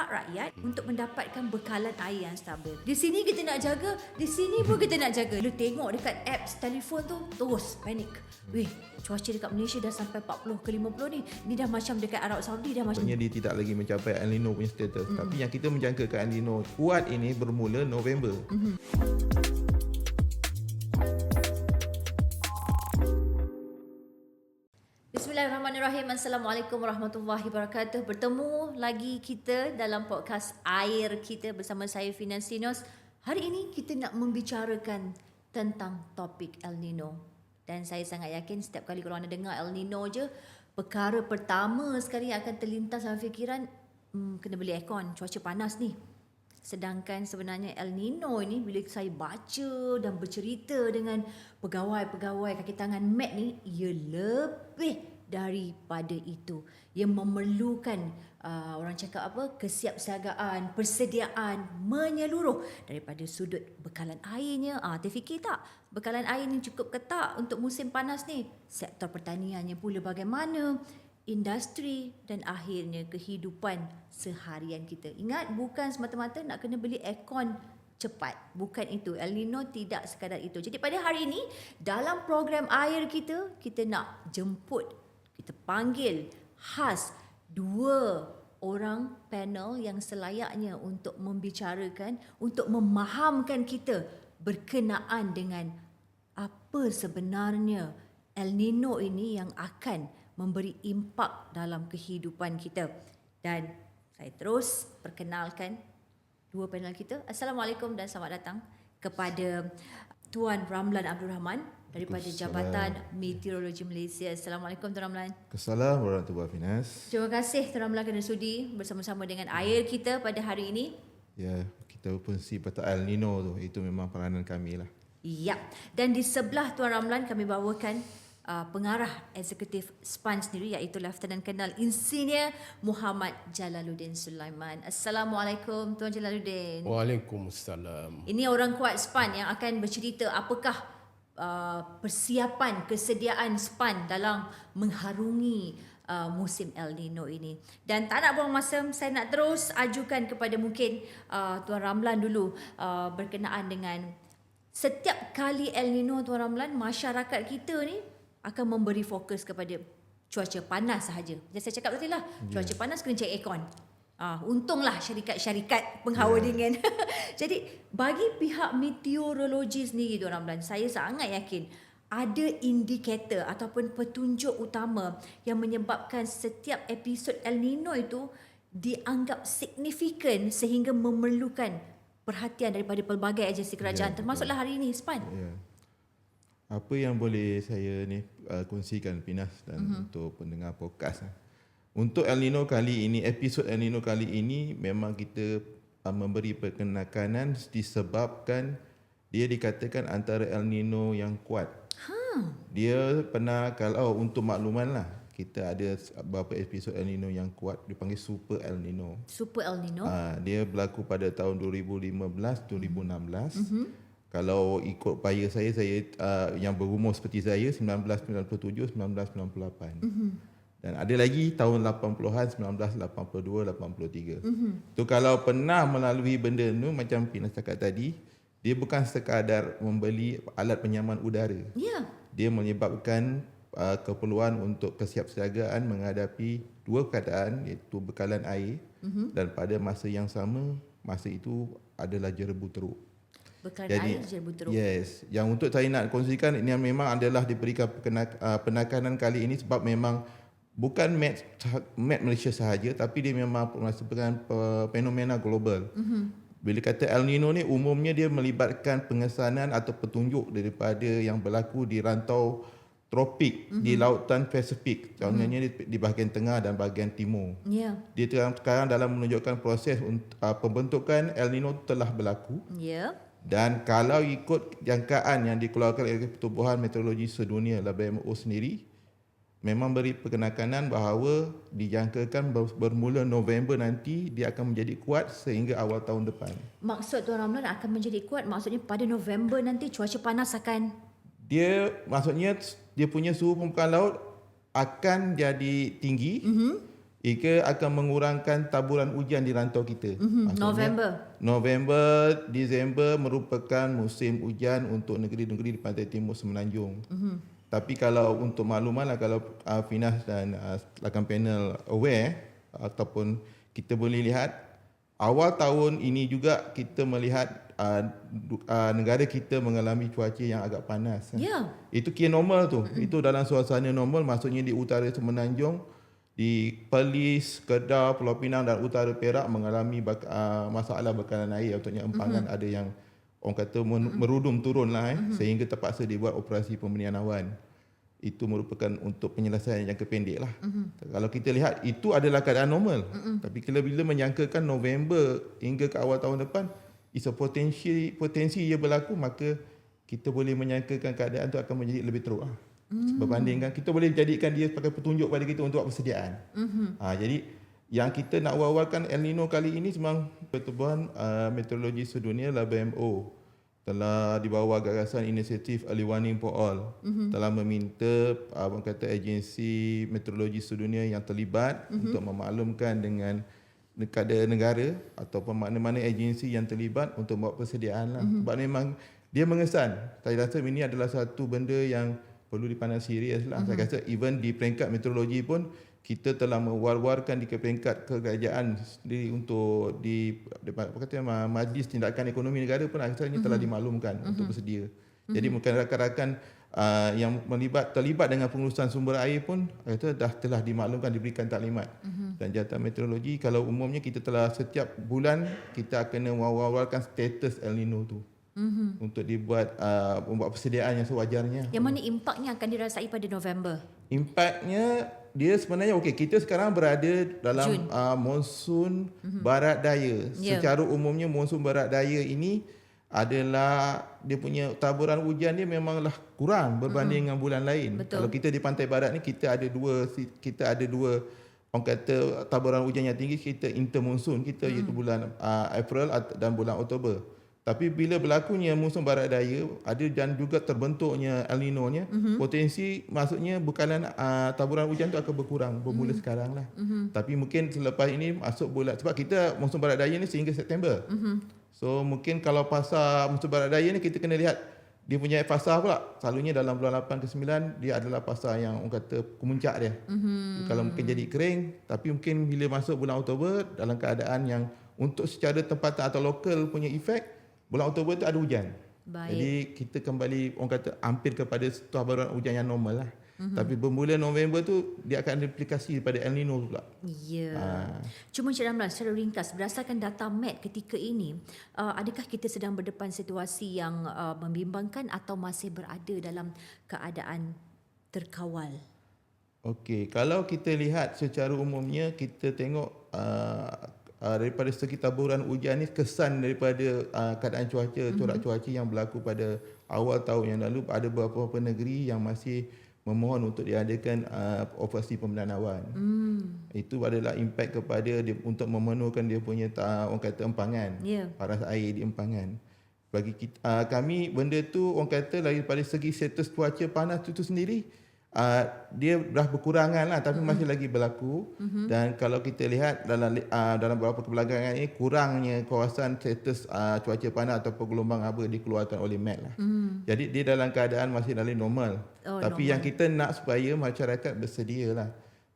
hak rakyat untuk mendapatkan bekalan air yang stabil. Di sini kita nak jaga, di sini pun kita nak jaga. Lu tengok dekat apps telefon tu, terus panik. Weh, cuaca dekat Malaysia dah sampai 40 ke 50 ni. Ni dah macam dekat Arab Saudi dah macam. Maksudnya dia tidak lagi mencapai El Nino punya status. Tapi yang kita menjangkakan El Nino kuat ini bermula November. Bismillahirrahmanirrahim. Assalamualaikum warahmatullahi wabarakatuh. Bertemu lagi kita dalam podcast Air kita bersama saya Finansinos. Hari ini kita nak membicarakan tentang topik El Nino. Dan saya sangat yakin setiap kali korang ada dengar El Nino je, perkara pertama sekali yang akan terlintas dalam fikiran, kena beli aircon, cuaca panas ni. Sedangkan sebenarnya El Nino ini, bila saya baca dan bercerita dengan pegawai-pegawai kaki tangan MAT ni, ia lebih daripada itu. Ia memerlukan orang cakap apa, kesiapsiagaan, persediaan menyeluruh daripada sudut bekalan airnya. Terfikir tak bekalan air ni cukup ke tak untuk musim panas ni? Sektor pertaniannya pula bagaimana? Industri dan akhirnya kehidupan seharian kita. Ingat, bukan semata-mata nak kena beli aircon cepat. Bukan itu. El Nino tidak sekadar itu. Jadi pada hari ini, dalam program Air kita, kita nak jemput, kita panggil khas dua orang panel yang selayaknya untuk membicarakan, untuk memahamkan kita berkenaan dengan apa sebenarnya El Nino ini yang akan memberi impak dalam kehidupan kita. Dan saya terus perkenalkan dua panel kita. Assalamualaikum dan selamat datang kepada Tuan Ramlan Abdul Rahman daripada Jabatan Meteorologi Malaysia. Assalamualaikum Tuan Ramlan. Assalamualaikum warahmatullahi wabarakatuh. Terima kasih Tuan Ramlan kerana sudi bersama-sama dengan Air kita pada hari ini. Ya, kita berfungsi pada El Nino tu. Itu memang peranan kami lah. Ya, dan di sebelah Tuan Ramlan kami bawakan pengarah eksekutif SPAN sendiri, iaitu Lieutenant Colonel Insinyur Muhammad Jalaluddin Sulaiman. Assalamualaikum Tuan Jalaluddin. Waalaikumsalam. Ini orang kuat SPAN yang akan bercerita apakah persiapan, kesediaan SPAN dalam mengharungi musim El Nino ini. Dan tak nak buang masa, saya nak terus ajukan kepada mungkin Tuan Ramlan dulu berkenaan dengan setiap kali El Nino, Tuan Ramlan, masyarakat kita ni akan memberi fokus kepada cuaca panas sahaja. Macam saya cakap tadi lah, cuaca panas kena cari aircon. Untunglah syarikat-syarikat penghawa dingin. Jadi bagi pihak meteorologi sendiri, Tuan Ramlan, saya sangat yakin ada indikator ataupun petunjuk utama yang menyebabkan setiap episod El Nino itu dianggap signifikan sehingga memerlukan perhatian daripada pelbagai agensi kerajaan, termasuklah hari ini SPAN. Apa yang boleh saya ni kongsikan Pinas dan untuk pendengar podcast. Untuk El Nino kali ini, episod El Nino kali ini memang kita memberi perkenakanan disebabkan dia dikatakan antara El Nino yang kuat. Dia pernah, kalau untuk makluman lah, kita ada beberapa episod El Nino yang kuat, dipanggil Super El Nino. Super El Nino. Dia berlaku pada tahun 2015, 2016. Kalau ikut paya saya yang berumur seperti saya 1997, 1998. Dan ada lagi tahun 80-an 1982, 83. Tu kalau pernah melalui benda tu macam Pinas cakap tadi, dia bukan sekadar membeli alat penyaman udara. Dia menyebabkan keperluan untuk kesiapsiagaan menghadapi dua keadaan, iaitu bekalan air dan pada masa yang sama, masa itu adalah jerebu teruk. Bekalan air jerebu teruk. Yes, yang untuk saya nak kongsikan ini memang adalah diberikan penekanan kali ini sebab memang bukan Met Malaysia sahaja, tapi dia memang merupakan fenomena global. Bila kata El Nino ni umumnya dia melibatkan pengesanan atau petunjuk daripada yang berlaku di rantau tropik di lautan Pasifik, contohnya di bahagian tengah dan bahagian timur. Dia sekarang dalam menunjukkan proses pembentukan El Nino telah berlaku. Dan kalau ikut jangkaan yang dikeluarkan oleh Pertubuhan Meteorologi Sedunia WMO sendiri, memang beri perkenakanan bahawa dijangkakan bermula November nanti dia akan menjadi kuat sehingga awal tahun depan. Maksud Tuan Ramlan akan menjadi kuat, maksudnya pada November nanti cuaca panas akan... Maksudnya dia punya suhu permukaan laut akan jadi tinggi Ia akan mengurangkan taburan hujan di rantau kita. November, Disember merupakan musim hujan untuk negeri-negeri di pantai timur Semenanjung. Tapi kalau untuk makluman kalau Finas dan rakan panel aware ataupun kita boleh lihat awal tahun ini juga kita melihat negara kita mengalami cuaca yang agak panas. Ya. Itu kira normal tu. Itu dalam suasana normal, maksudnya di utara Semenanjung, di Perlis, Kedah, Pulau Pinang dan utara Perak mengalami masalah bekalan air, contohnya empangan ada yang orang kata merudum turun lah sehingga terpaksa dibuat operasi pembenihan awan. Itu merupakan untuk penyelesaian jangka pendek lah. Kalau kita lihat itu adalah keadaan normal. Tapi bila menyangkakan November hingga ke awal tahun depan, is a potensi ia berlaku, maka kita boleh menyangkakan keadaan itu akan menjadi lebih teruk lah. Berbandingkan kita boleh jadikan dia sebagai petunjuk pada kita untuk buat persediaan. Jadi yang kita nak awal-awalkan El Nino kali ini memang Pertubuhan Meteorologi Sedunia WMO telah di bawah gagasan inisiatif Early Warning for All telah meminta agensi meteorologi sedunia yang terlibat untuk memaklumkan dengan negara ataupun mana-mana agensi yang terlibat untuk buat persediaan lah. Sebab memang dia mengesan. Saya rasa ini adalah satu benda yang perlu dipandang serius lah. Saya rasa even di peringkat meteorologi pun kita telah mewar-warkan di peringkat kerajaan sendiri untuk di Majlis Tindakan Ekonomi Negara pun akhirnya telah dimaklumkan untuk bersedia. Jadi mungkin rakan-rakan yang terlibat dengan pengurusan sumber air pun telah dimaklumkan, diberikan taklimat. Dan Jabatan Meteorologi kalau umumnya kita telah setiap bulan kita akan mewar-warkan status El Nino tu. Untuk dibuat membuat persediaan yang sewajarnya. Yang mana impaknya akan dirasai pada November? Impaknya dia sebenarnya kita sekarang berada dalam monsun barat daya. Secara umumnya monsun barat daya ini adalah dia punya taburan hujan dia memanglah kurang berbanding dengan bulan lain. Betul. Kalau kita di pantai barat ni kita ada dua orang kata taburan hujan yang tinggi, kita intermonsun kita iaitu bulan April dan bulan Oktober. Tapi bila berlakunya musim barat daya ada dan juga terbentuknya El Nino-nya, potensi maksudnya bekalan taburan hujan tu akan berkurang bermula sekarang lah. Tapi mungkin selepas ini masuk bulan, sebab kita musim barat daya ni sehingga September. So mungkin kalau fasa musim barat daya ni kita kena lihat dia punya fasa pula. Selalunya dalam bulan 8 ke 9 dia adalah fasa yang orang kata kemuncak dia. Kalau mungkin jadi kering, tapi mungkin bila masuk bulan Oktober dalam keadaan yang untuk secara tempatan atau lokal punya efek, bulan Oktober tu ada hujan. Baik. Jadi kita kembali orang kata hampir kepada taburan hujan yang normal lah. Tapi bermula November tu dia akan ada implikasi pada El Nino pula. Ya. Cuma Encik Ramlan, secara ringkas berdasarkan data Met ketika ini, adakah kita sedang berdepan situasi yang membimbangkan atau masih berada dalam keadaan terkawal? Okey, kalau kita lihat secara umumnya kita tengok daripada segi taburan hujan ni kesan daripada keadaan cuaca, corak cuaca yang berlaku pada awal tahun yang lalu, ada beberapa negeri yang masih memohon untuk diadakan operasi pembenihan awan. Itu adalah impak kepada dia untuk memenuhkan dia punya orang kata empangan, paras air di empangan. Bagi kita, kami benda tu orang kata daripada segi status cuaca panas itu sendiri dia dah berkurangan lah, tapi masih lagi berlaku. Dan kalau kita lihat dalam beberapa kebelakangan ini kurangnya kawasan status cuaca panas atau gelombang haba dikeluarkan oleh Met lah. Jadi dia dalam keadaan masih dalam normal. Tapi yang kita nak supaya masyarakat bersedia lah.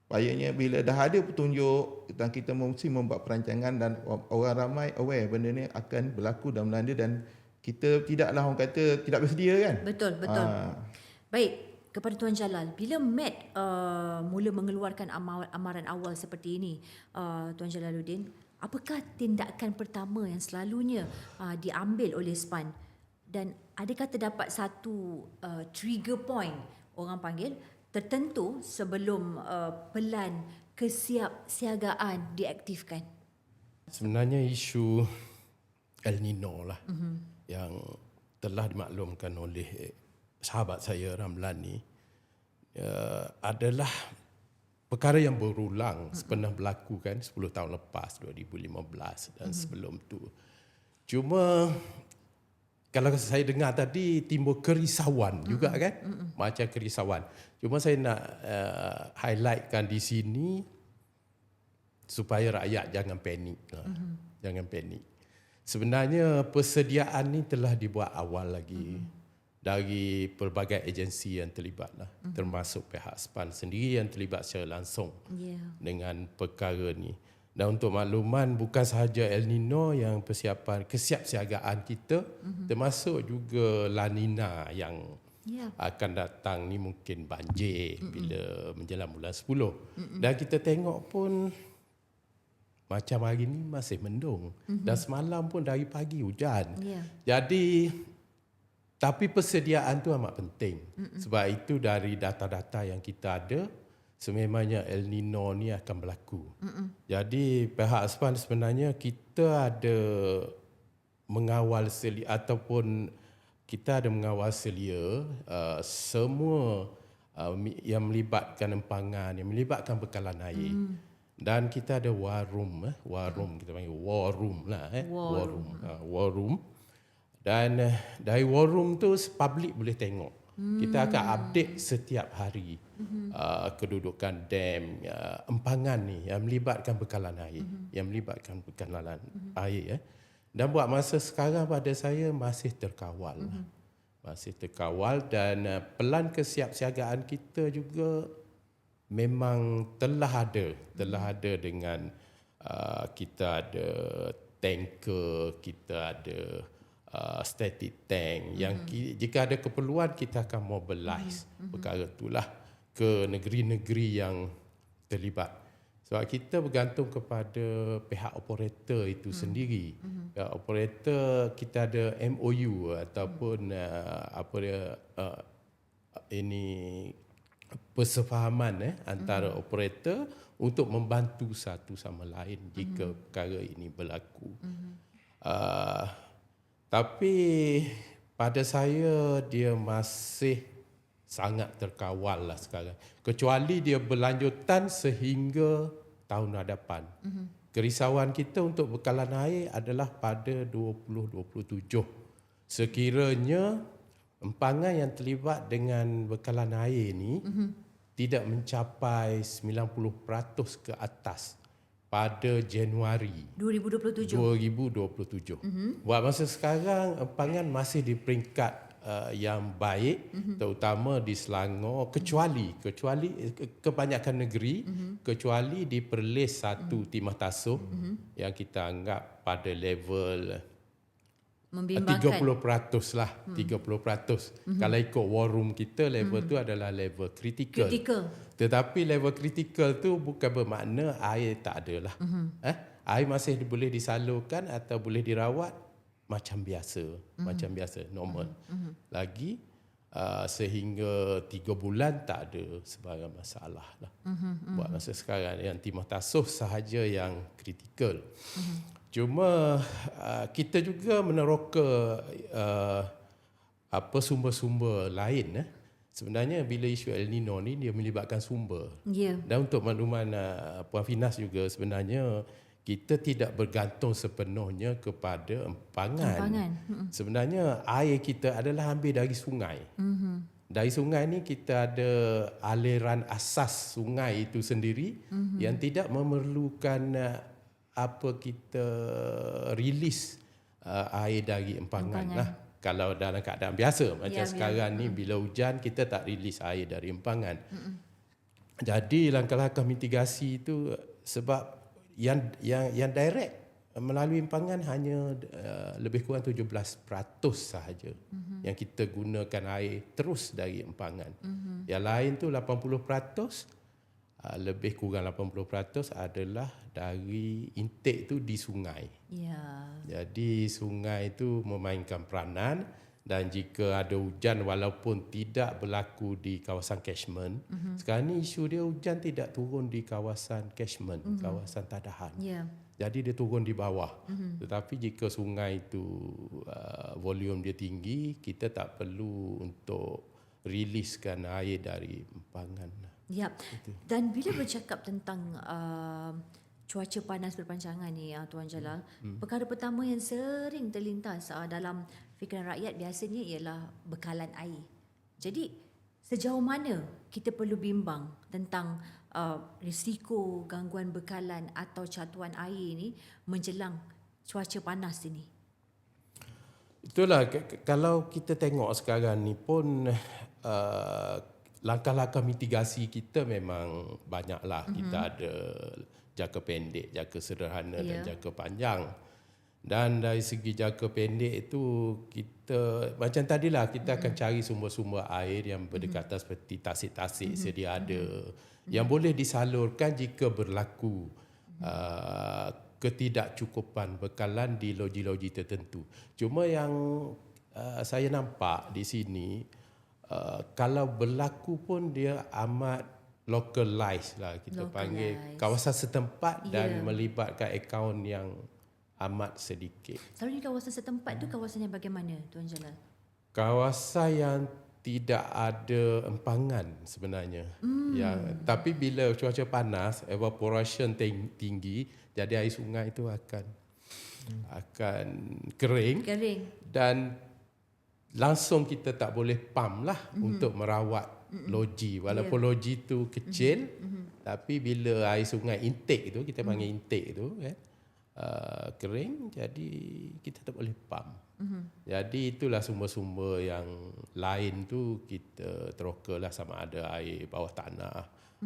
Supayanya bila dah ada petunjuk dan kita mesti membuat perancangan dan orang ramai aware benda ni akan berlaku dan melanda dan kita tidaklah orang kata tidak bersedia kan. Betul. Baik. Kepada Tuan Jalal, bila Met mula mengeluarkan amaran awal seperti ini, Tuan Jalaluddin, apakah tindakan pertama yang selalunya diambil oleh SPAN? Dan adakah terdapat satu trigger point, orang panggil, tertentu sebelum pelan kesiapsiagaan diaktifkan? Sebenarnya isu El Nino lah yang telah dimaklumkan oleh sahabat saya Ramlan ni adalah perkara yang berulang pernah berlaku kan 10 tahun lepas 2015 dan sebelum tu. Cuma kalau saya dengar tadi timbul kerisauan juga kan, macam kerisauan. Cuma saya nak highlightkan di sini supaya rakyat jangan panik. Jangan panik. Sebenarnya persediaan ni telah dibuat awal lagi dari pelbagai agensi yang terlibat lah, termasuk pihak SPAN sendiri yang terlibat secara langsung dengan perkara ni. Dan untuk makluman, bukan sahaja El Nino yang persiapan kesiapsiagaan kita, termasuk juga La Nina yang akan datang ni, mungkin banjir bila menjelang bulan 10. Dan kita tengok pun macam hari ni masih mendung. Dan semalam pun dari pagi hujan. Jadi, tapi persediaan tu amat penting. Sebab itu dari data-data yang kita ada, sememangnya El Nino ni akan berlaku. Jadi pihak SPAN sebenarnya kita ada mengawal selia, ataupun kita ada mengawal selia semua yang melibatkan empangan, yang melibatkan bekalan air. Dan kita ada war room, kita panggil war room lah. War room. Dan dari war room tu public boleh tengok. Kita akan update setiap hari kedudukan dam, empangan ni yang melibatkan bekalan air, air. Dan buat masa sekarang pada saya masih terkawal. Masih terkawal, dan pelan kesiapsiagaan kita juga memang telah ada dengan kita ada tanker, kita ada static tank yang jika ada keperluan kita akan mobilize perkara itulah ke negeri-negeri yang terlibat. Sebab kita bergantung kepada pihak operator itu sendiri. Pihak operator kita ada MOU ataupun ini persefahaman antara operator untuk membantu satu sama lain jika perkara ini berlaku. Tapi pada saya dia masih sangat terkawal lah sekarang. Kecuali dia berlanjutan sehingga tahun hadapan. Kerisauan kita untuk bekalan air adalah pada 2027. Sekiranya empangan yang terlibat dengan bekalan air ni tidak mencapai 90% ke atas pada Januari 2027. Buat masa sekarang empangan masih di peringkat yang baik, terutama di Selangor, kecuali kebanyakan negeri, kecuali di Perlis 1 Timah Tasuh yang kita anggap pada level 30% lah, 30%. Kalau ikut war room kita, level tu adalah level critical. Tetapi level critical tu bukan bermakna air tak ada lah. Air masih boleh disalurkan atau boleh dirawat macam biasa, normal. Lagi sehingga 3 bulan tak ada sebarang masalah lah. Buat masa sekarang yang Timah Tasuh sahaja yang critical. Cuma kita juga meneroka sumber-sumber lain. Sebenarnya bila isu El Nino ni dia melibatkan sumber. Dan untuk makluman Puan Finas juga, sebenarnya kita tidak bergantung sepenuhnya kepada empangan. Sebenarnya air kita adalah ambil dari sungai. Dari sungai ni kita ada aliran asas sungai itu sendiri yang tidak memerlukan kita rilis air dari empangan lah. Kalau dalam keadaan biasa macam sekarang ni bila hujan kita tak rilis air dari empangan. Jadi langkah-langkah mitigasi itu sebab yang direct melalui empangan hanya lebih kurang 17% sahaja yang kita gunakan air terus dari empangan. Yang lain tu 80%, lebih kurang 80% adalah dari intake tu di sungai. Jadi sungai itu memainkan peranan, dan jika ada hujan walaupun tidak berlaku di kawasan catchment, sekarang ni isu dia hujan tidak turun di kawasan catchment, kawasan tadahan. Jadi dia turun di bawah. Tetapi jika sungai itu volume dia tinggi, kita tak perlu untuk riliskan air dari empangan. Dan bila bercakap tentang cuaca panas berpanjangan ni Tuan Jalal, perkara pertama yang sering terlintas dalam fikiran rakyat biasanya ialah bekalan air. Jadi sejauh mana kita perlu bimbang tentang risiko gangguan bekalan atau catuan air ni menjelang cuaca panas ini? Itulah kalau kita tengok sekarang ni pun langkah-langkah mitigasi kita memang banyaklah. Kita ada jangka pendek, jangka sederhana dan jangka panjang. Dan dari segi jangka pendek itu kita macam tadilah kita akan cari sumber-sumber air yang berdekatan seperti tasik-tasik sedia ada yang boleh disalurkan jika berlaku ketidakcukupan bekalan di loji-loji tertentu. Cuma yang saya nampak di sini kalau berlaku pun dia amat localized lah, kita panggil kawasan setempat dan melibatkan akaun yang amat sedikit. Selalunya kawasan setempat tu kawasan yang bagaimana, Tuan Jalal? Kawasan yang tidak ada empangan sebenarnya. Tapi bila cuaca panas, evaporation tinggi, jadi air sungai itu akan kering dan langsung kita tak boleh pump lah untuk merawat loji. Walaupun loji itu kecil, tapi bila air sungai intake itu, kita panggil intake itu kan, kering, jadi kita tak boleh pump. Jadi itulah sumber-sumber yang lain tu kita teroka lah, sama ada air bawah tanah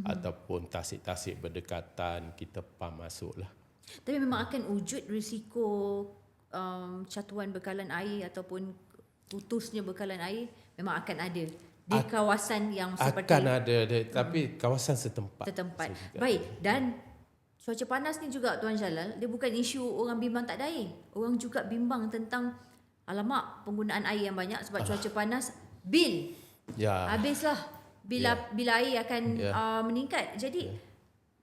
ataupun tasik-tasik berdekatan kita pump masuk lah. Tapi memang akan wujud risiko catuan bekalan air ataupun putusnya bekalan air memang akan ada di kawasan yang seperti akan ada tapi kawasan setempat. Baik, dan cuaca panas ni juga Tuan Jalal, dia bukan isu orang bimbang tak ada air. Orang juga bimbang tentang alamak penggunaan air yang banyak sebab cuaca panas, bil. Habislah bila air akan meningkat. Jadi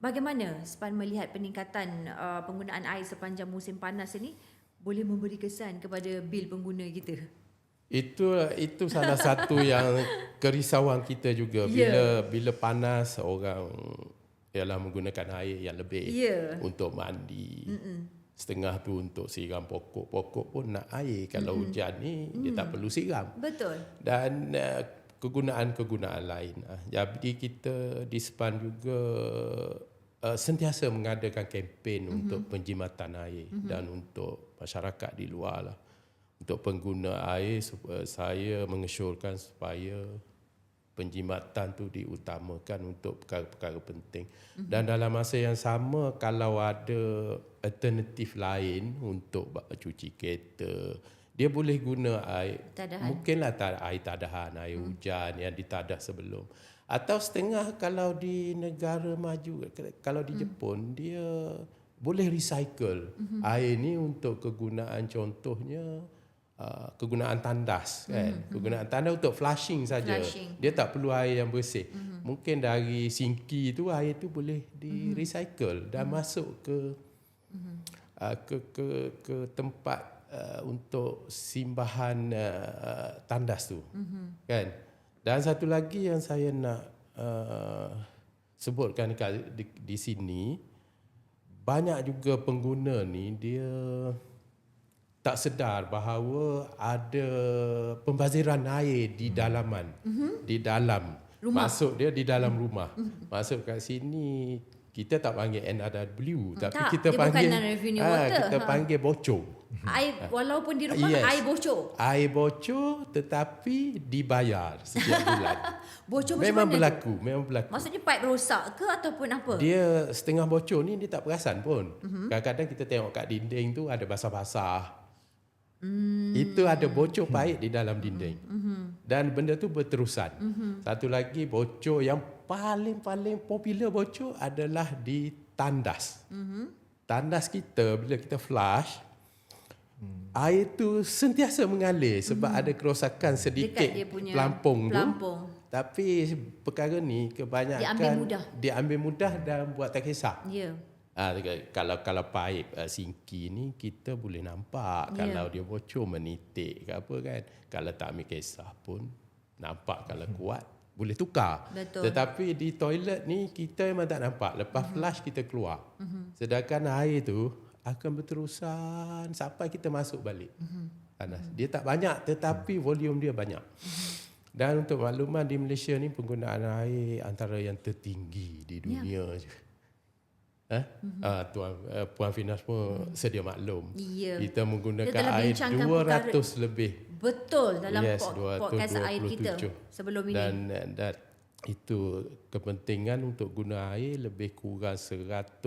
bagaimana SPAN melihat peningkatan penggunaan air sepanjang musim panas ini boleh memberi kesan kepada bil pengguna kita? Itu salah satu yang kerisauan kita juga bila panas orang ialah menggunakan air yang lebih untuk mandi. Setengah tu untuk siram pokok. Pokok pun nak air. Kalau hujan ni dia tak perlu siram. Betul. Dan kegunaan-kegunaan lain. Jadi kita di SPAN juga sentiasa mengadakan kempen untuk penjimatan air dan untuk masyarakat di luar lah. Untuk pengguna air, saya mengesyorkan supaya penjimatan tu diutamakan untuk perkara-perkara penting. Dan dalam masa yang sama, kalau ada alternatif lain untuk cuci kereta, dia boleh guna air tadahan. Mungkinlah air tadahan, air hujan yang ditadah sebelum. Atau setengah kalau di negara maju, kalau di Jepun, dia boleh recycle air ni untuk kegunaan, contohnya kegunaan tandas kan. Kegunaan tandas untuk flushing saja. Dia tak perlu air yang bersih. Mungkin dari sinki tu air tu boleh di recycle dan masuk ke tempat untuk simbahan tandas tu. Kan? Dan satu lagi yang saya nak sebutkan di sini, banyak juga pengguna ni dia tak sedar bahawa ada pembaziran air di dalaman, di dalam rumah. Masuk dia di dalam rumah. Masuk kat sini kita tak panggil NRW, tapi kita panggil kita panggil bocor. Air walaupun di rumah air bocor. Air bocor tetapi dibayar setiap bulan. Bocor memang berlaku. Memang berlaku. Maksudnya pipe rosak ke ataupun apa? Dia setengah bocor ni dia tak perasan pun. Kadang-kadang kita tengok kat dinding tu ada basah-basah. Itu ada bocor paip di dalam dinding. Dan benda tu berterusan. Satu lagi bocor yang paling popular bocor adalah di tandas. Tandas kita bila kita flush, air tu sentiasa mengalir sebab ada kerosakan sedikit pelampung tu. Tapi perkara ni kebanyakan diambil mudah dan buat tak kisah. Kalau paip sinki ni kita boleh nampak kalau dia bocor menitik ke apa kan. Kalau tak ambil kisah pun nampak, kalau kuat boleh tukar. Betul. Tetapi di toilet ni kita memang tak nampak. Lepas flush kita keluar. Sedangkan air tu akan berterusan sampai kita masuk balik. Panas. Dia tak banyak tetapi volume dia banyak. Dan untuk makluman di Malaysia ni penggunaan air antara yang tertinggi di dunia je. Puan Finas pun sedia maklum. Ya. Kita Kita menggunakan telah air bincangkan 200 lebih. Betul dalam Yes, podcast air kita 227. sebelum ini. Dan itu kepentingan untuk guna air lebih kurang 180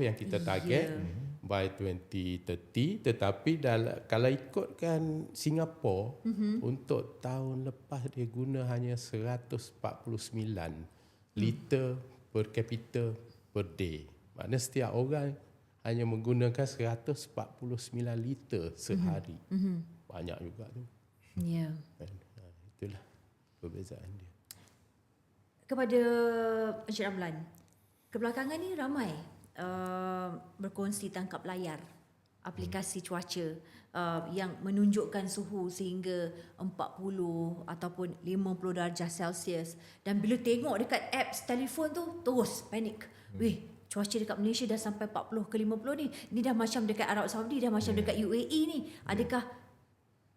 yang kita target by 2030, tetapi kalau ikutkan Singapura untuk tahun lepas dia guna hanya 149 liter per capita per day. Maknanya setiap orang hanya menggunakan 149 liter sehari. Banyak juga tu. Ya. Itulah perbezaan dia. Kepada Encik Ramlan, kebelakangan ni ramai berkongsi tangkap layar aplikasi cuaca yang menunjukkan suhu sehingga 40 ataupun 50 darjah Celsius, dan bila tengok dekat apps telefon tu terus panik. Weh, cuaca dekat Malaysia dah sampai 40 ke 50 ni. Ni dah macam dekat Arab Saudi, dah macam dekat UAE ni. Adakah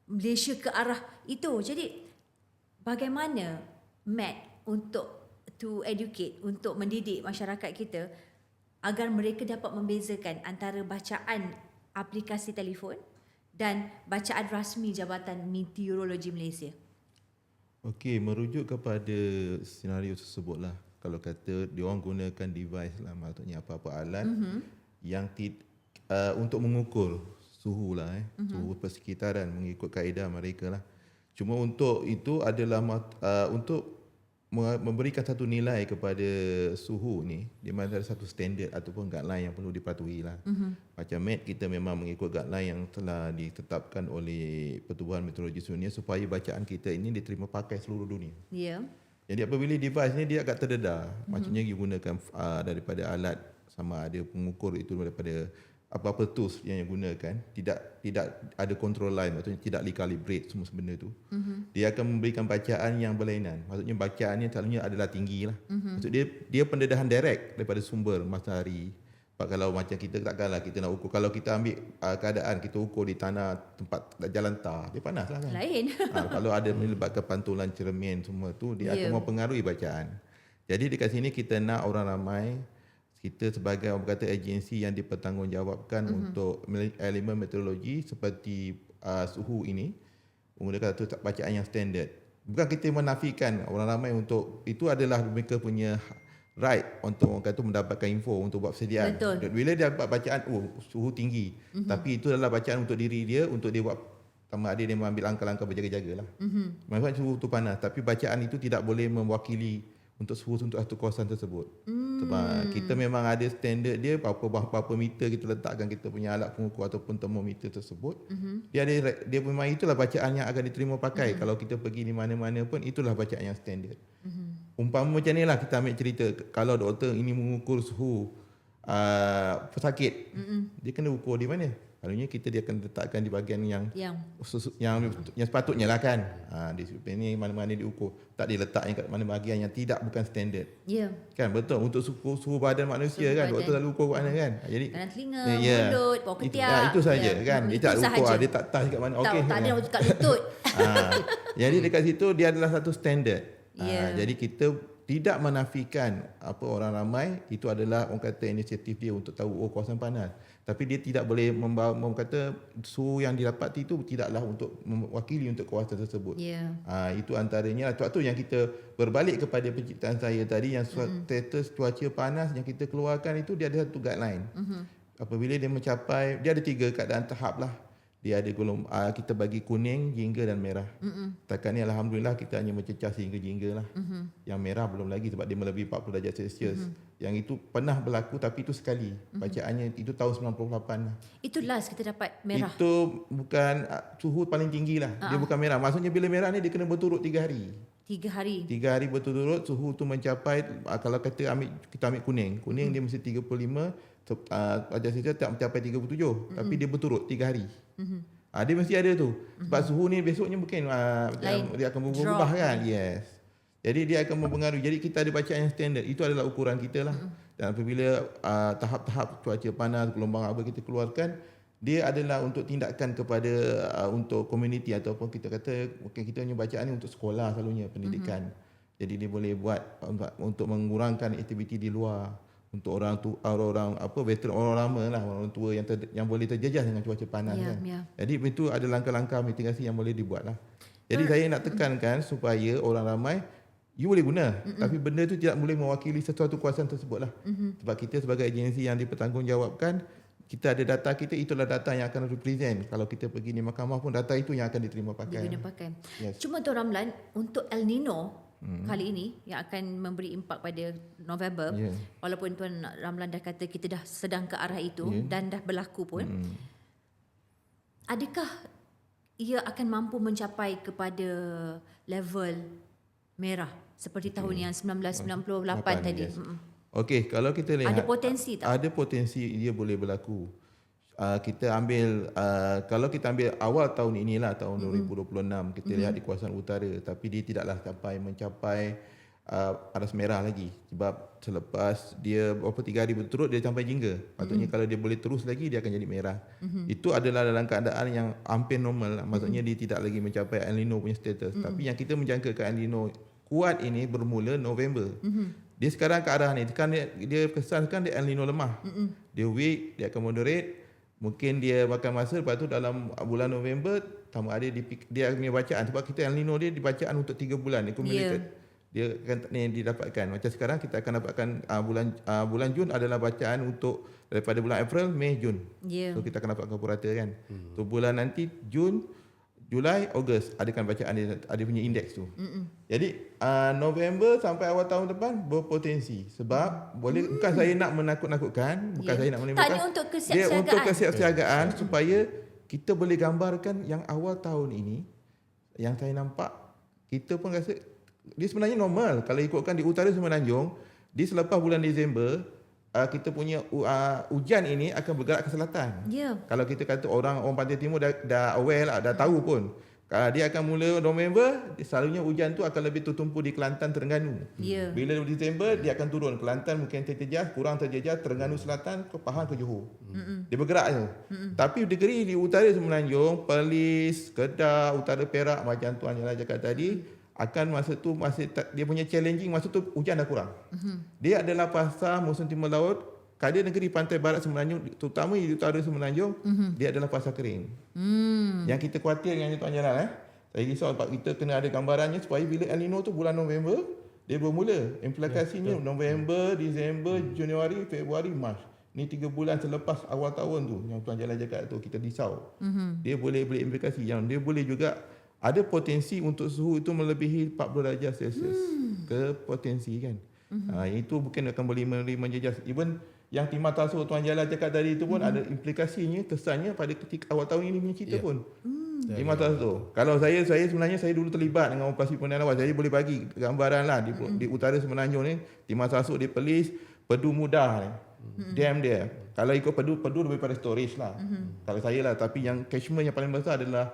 Malaysia ke arah itu? Jadi bagaimana Matt untuk to educate, untuk mendidik masyarakat kita agar mereka dapat membezakan antara bacaan aplikasi telefon dan bacaan rasmi Jabatan Meteorologi Malaysia? Okey, merujuk kepada senario tersebutlah. Kalau kata diorang gunakan device lah, maksudnya apa-apa alat yang untuk mengukur suhu lah, suhu persekitaran mengikut kaedah mereka lah. Cuma untuk itu adalah untuk memberikan satu nilai kepada suhu ni, di mana ada satu standard ataupun guideline yang perlu dipatuhi lah. Macam MET, kita memang mengikut guideline yang telah ditetapkan oleh Pertubuhan Meteorologi Dunia supaya bacaan kita ini diterima pakai seluruh dunia. Ya. Jadi apabila device ni dia agak terdedah, maksudnya digunakan daripada alat, sama ada pengukur itu daripada apa-apa tools yang gunakan, tidak ada control line, maksudnya tidak recalibrate semua benda tu. Dia akan memberikan bacaan yang berlainan. Maksudnya bacaannya selalunya adalah tinggi lah. Maksudnya dia pendedahan direct daripada sumber matahari. Kalau macam kita takkanlah kita nak ukur, kalau kita ambil keadaan kita ukur di tanah tempat jalan tar, dia panas lah kan. Lain. Kalau ada melibatkan pantulan cermin semua tu, dia akan mempengaruhi bacaan. Jadi dekat sini kita nak orang ramai, kita sebagai orang kata agensi yang dipertanggungjawabkan untuk elemen meteorologi seperti suhu ini menggunakan satu bacaan yang standard. Bukan kita menafikan orang ramai untuk itu, adalah mereka punya right untuk orang kata mendapatkan info untuk buat persediaan. Betul. Bila dia dapat bacaan suhu tinggi, tapi itu adalah bacaan untuk diri dia, untuk dia buat sama ada dia mengambil langkah-langkah berjaga-jaga lah. Maksudnya suhu tu panas, tapi bacaan itu tidak boleh mewakili untuk suhu untuk satu kawasan tersebut. Sebab kita memang ada standard dia, berapa meter kita letakkan kita punya alat pengukur ataupun termometer tersebut. Dia memang itulah bacaan yang akan diterima pakai. Kalau kita pergi di mana-mana pun itulah bacaan yang standard. Umpama macam ni lah, kita ambil cerita, kalau doktor ini mengukur suhu pesakit, dia kena ukur di mana? Selalunya dia akan letakkan di bahagian yang sepatutnya lah kan. Di ini mana-mana diukur. Tak diletakkan kat mana bahagian yang bukan standard. Ya. Kan betul, untuk suhu badan manusia Suhu kan, badan. doktor selalu ukur kat mana kan. Jadi Kanan telinga, mulut, bawah ketiak. Itu saja kan. Dia tak ukur, sahaja. dia tak touch kat mana. Tak, Okey. tak ada kat lutut. Jadi dekat situ dia adalah satu standard. Ya. Jadi kita tidak menafikan orang ramai itu adalah orang kata inisiatif dia untuk tahu kawasan panas. Tapi dia tidak boleh kata suhu yang didapati itu tidaklah untuk mewakili untuk kawasan tersebut. Ya. Itu antaranya. Waktu yang kita berbalik kepada penciptaan saya tadi, yang status cuaca panas yang kita keluarkan itu, dia ada satu guideline. Apabila dia mencapai, dia ada 3 keadaan tahap lah. Dia ada kita bagi kuning, jingga dan merah. Setakat ni alhamdulillah kita hanya mencecah sehingga jingga lah. Yang merah belum lagi sebab dia melebihi 40 darjah Celsius. Yang itu pernah berlaku, tapi itu sekali. Bacaannya itu tahun 98 lah. Itu last kita dapat merah. Itu bukan suhu paling tinggi lah. Dia bukan merah. Maksudnya bila merah ni dia kena berturut 3 hari. 3 hari. 3 hari berturut-turut suhu tu mencapai, kalau kita ambil kuning. Kuning dia mesti 35, darjah Celsius tak mencapai 37. Tapi dia berturut 3 hari. Dia mesti ada tu. Sebab suhu ni besoknya mungkin dia akan berubah kan. Yes. Jadi dia akan mempengaruhi. Jadi kita ada bacaan yang standard. Itu adalah ukuran kita lah. Dan apabila tahap-tahap cuaca panas, gelombang apa kita keluarkan, dia adalah untuk tindakan kepada untuk komuniti ataupun kita kata mungkin kita punya bacaan ni untuk sekolah selalunya pendidikan. Jadi dia boleh buat untuk mengurangkan aktiviti di luar untuk orang veteran, orang lama lah, orang tua yang boleh terjejas dengan cuaca panas kan. Jadi itu ada langkah-langkah mitigasi yang boleh dibuat lah. Jadi saya nak tekankan supaya orang ramai you boleh guna, tapi benda tu tidak boleh mewakili sesuatu kawasan tersebut lah. Sebab kita sebagai agensi yang dipertanggungjawabkan, kita ada data kita, itulah data yang akan represent. Kalau kita pergi di mahkamah pun data itu yang akan diterima pakai. Yes. Cuma Tuan Ramlan, untuk El Nino kali ini yang akan memberi impak pada November, walaupun Tuan Ramlan dah kata kita dah sedang ke arah itu dan dah berlaku pun, adakah ia akan mampu mencapai kepada level merah seperti tahun yang 1998 tadi? Okey, kalau kita lihat ada potensi tak? Ada potensi dia boleh berlaku. Kita ambil kalau kita ambil awal tahun inilah tahun 2026 kita lihat di kawasan utara, tapi dia tidaklah mencapai aras merah lagi sebab selepas dia berapa 3 hari berturut dia sampai jingga. Patutnya kalau dia boleh terus lagi dia akan jadi merah. Itu adalah dalam keadaan yang hampir normal. Maksudnya dia tidak lagi mencapai El Nino punya status. Tapi yang kita menjangkakan El Nino kuat ini bermula November. Dia sekarang ke arah ni kan dia kesankan dia El Nino lemah. Dia weak, dia akan moderate. Mungkin dia makan masa, lepas tu dalam bulan November sama ada dia punya bacaan, sebab kita El Nino dia dibacaan untuk 3 bulan accumulated. Dia akan didapatkan. Macam sekarang kita akan dapatkan bulan Jun adalah bacaan untuk daripada bulan April, Mei, Jun. So kita akan dapatkan purata kan. So bulan nanti Jun, Julai, Ogos adakan bacaan dia, ada punya indeks tu. Jadi November sampai awal tahun depan berpotensi sebab boleh, bukan saya nak menakut-nakutkan, bukan saya nak menimbulkan. Tak, untuk dia untuk kesiapsiagaan supaya kita boleh gambarkan yang awal tahun ini yang saya nampak kita pun rasa dia sebenarnya normal. Kalau ikutkan di utara Semenanjung, di selepas bulan Disember kita punya hujan ini akan bergerak ke selatan. Kalau kita kata orang pantai timur dah aware lah, dah tahu pun. Dia akan mula November, selalunya hujan tu akan lebih tertumpu di Kelantan, Terengganu. Bila Disember dia akan turun Kelantan mungkin terjejas, kurang terjejas Terengganu Selatan ke Pahang ke Johor. Dia bergerak tu. Tapi negeri di utara Semenanjung, Perlis, Kedah, utara Perak macam Tuan Jala cakap tadi, akan masa tu dia punya challenging masa tu hujan dah kurang. Dia adalah fasa musim timur laut. Kada negeri pantai barat Semenanjung, terutama di utara Semenanjung, dia adalah fasa kering. Yang kita khawatir dengan Tuan Jalal, saya risau sebab kita kena ada gambarannya supaya bila El Nino tu bulan November dia bermula. Implikasinya November, Disember, Januari, Februari, Mac. Ni 3 bulan selepas awal tahun tu yang Tuan Jalal cakap tu kita risau. Dia boleh implikasi yang dia boleh juga ada potensi untuk suhu itu melebihi 40 darjah Celsius ke potensi kan. Itu bukan akan boleh menjejas. Even yang Timah Tasuk Tuan Jalal cakap tadi itu pun ada implikasinya, kesannya pada ketika awal tahun ini punya cerita pun. Timah Tasuk. Kalau saya sebenarnya saya dulu terlibat dengan operasi pendanaan awal. Saya boleh bagi gambaran lah di utara Semenanjung ni, Timah Tasuk di Perlis, Pedu Mudah ni. Dam dia. Kalau ikut Pedu lebih pada storage lah. Kalau saya lah, tapi yang catchment yang paling besar adalah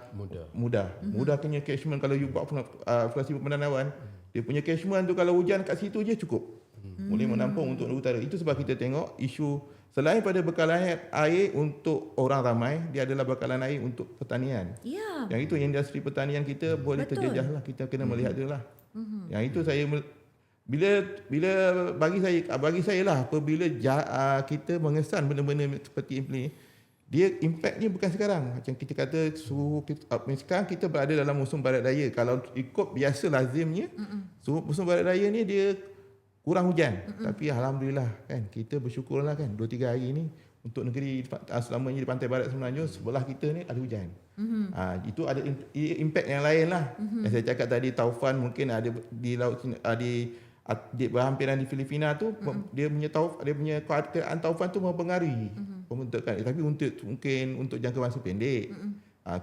Mudah. Mudah punya catchment kalau you buat operasi pendanaan, dia punya catchment tu kalau hujan kat situ je cukup. Boleh menampung untuk utara. Itu sebab kita tengok isu selain pada bekalan air untuk orang ramai, dia adalah bekalan air untuk pertanian. Yang itu industri pertanian kita boleh terjejas lah. Kita kena melihat dia lah. Yang itu saya bila bagi saya lah apabila kita mengesan benda-benda seperti ini, dia impactnya bukan sekarang. Macam kita kata suhu sekarang kita berada dalam musim barat daya. Kalau ikut biasa lazimnya, musim barat daya ni dia kurang hujan. Tapi alhamdulillah kan, kita bersyukurlah kan 2-3 hari ni untuk negeri selamanya di pantai barat Semenanjung sebelah kita ni ada hujan. Itu ada impact yang lain lah. Yang saya cakap tadi Taufan mungkin ada di laut di berhampiran di Filipina tu, dia punya keadaan taufan tu mempengaruhi pembentukan. Tapi mungkin untuk jangka masa pendek,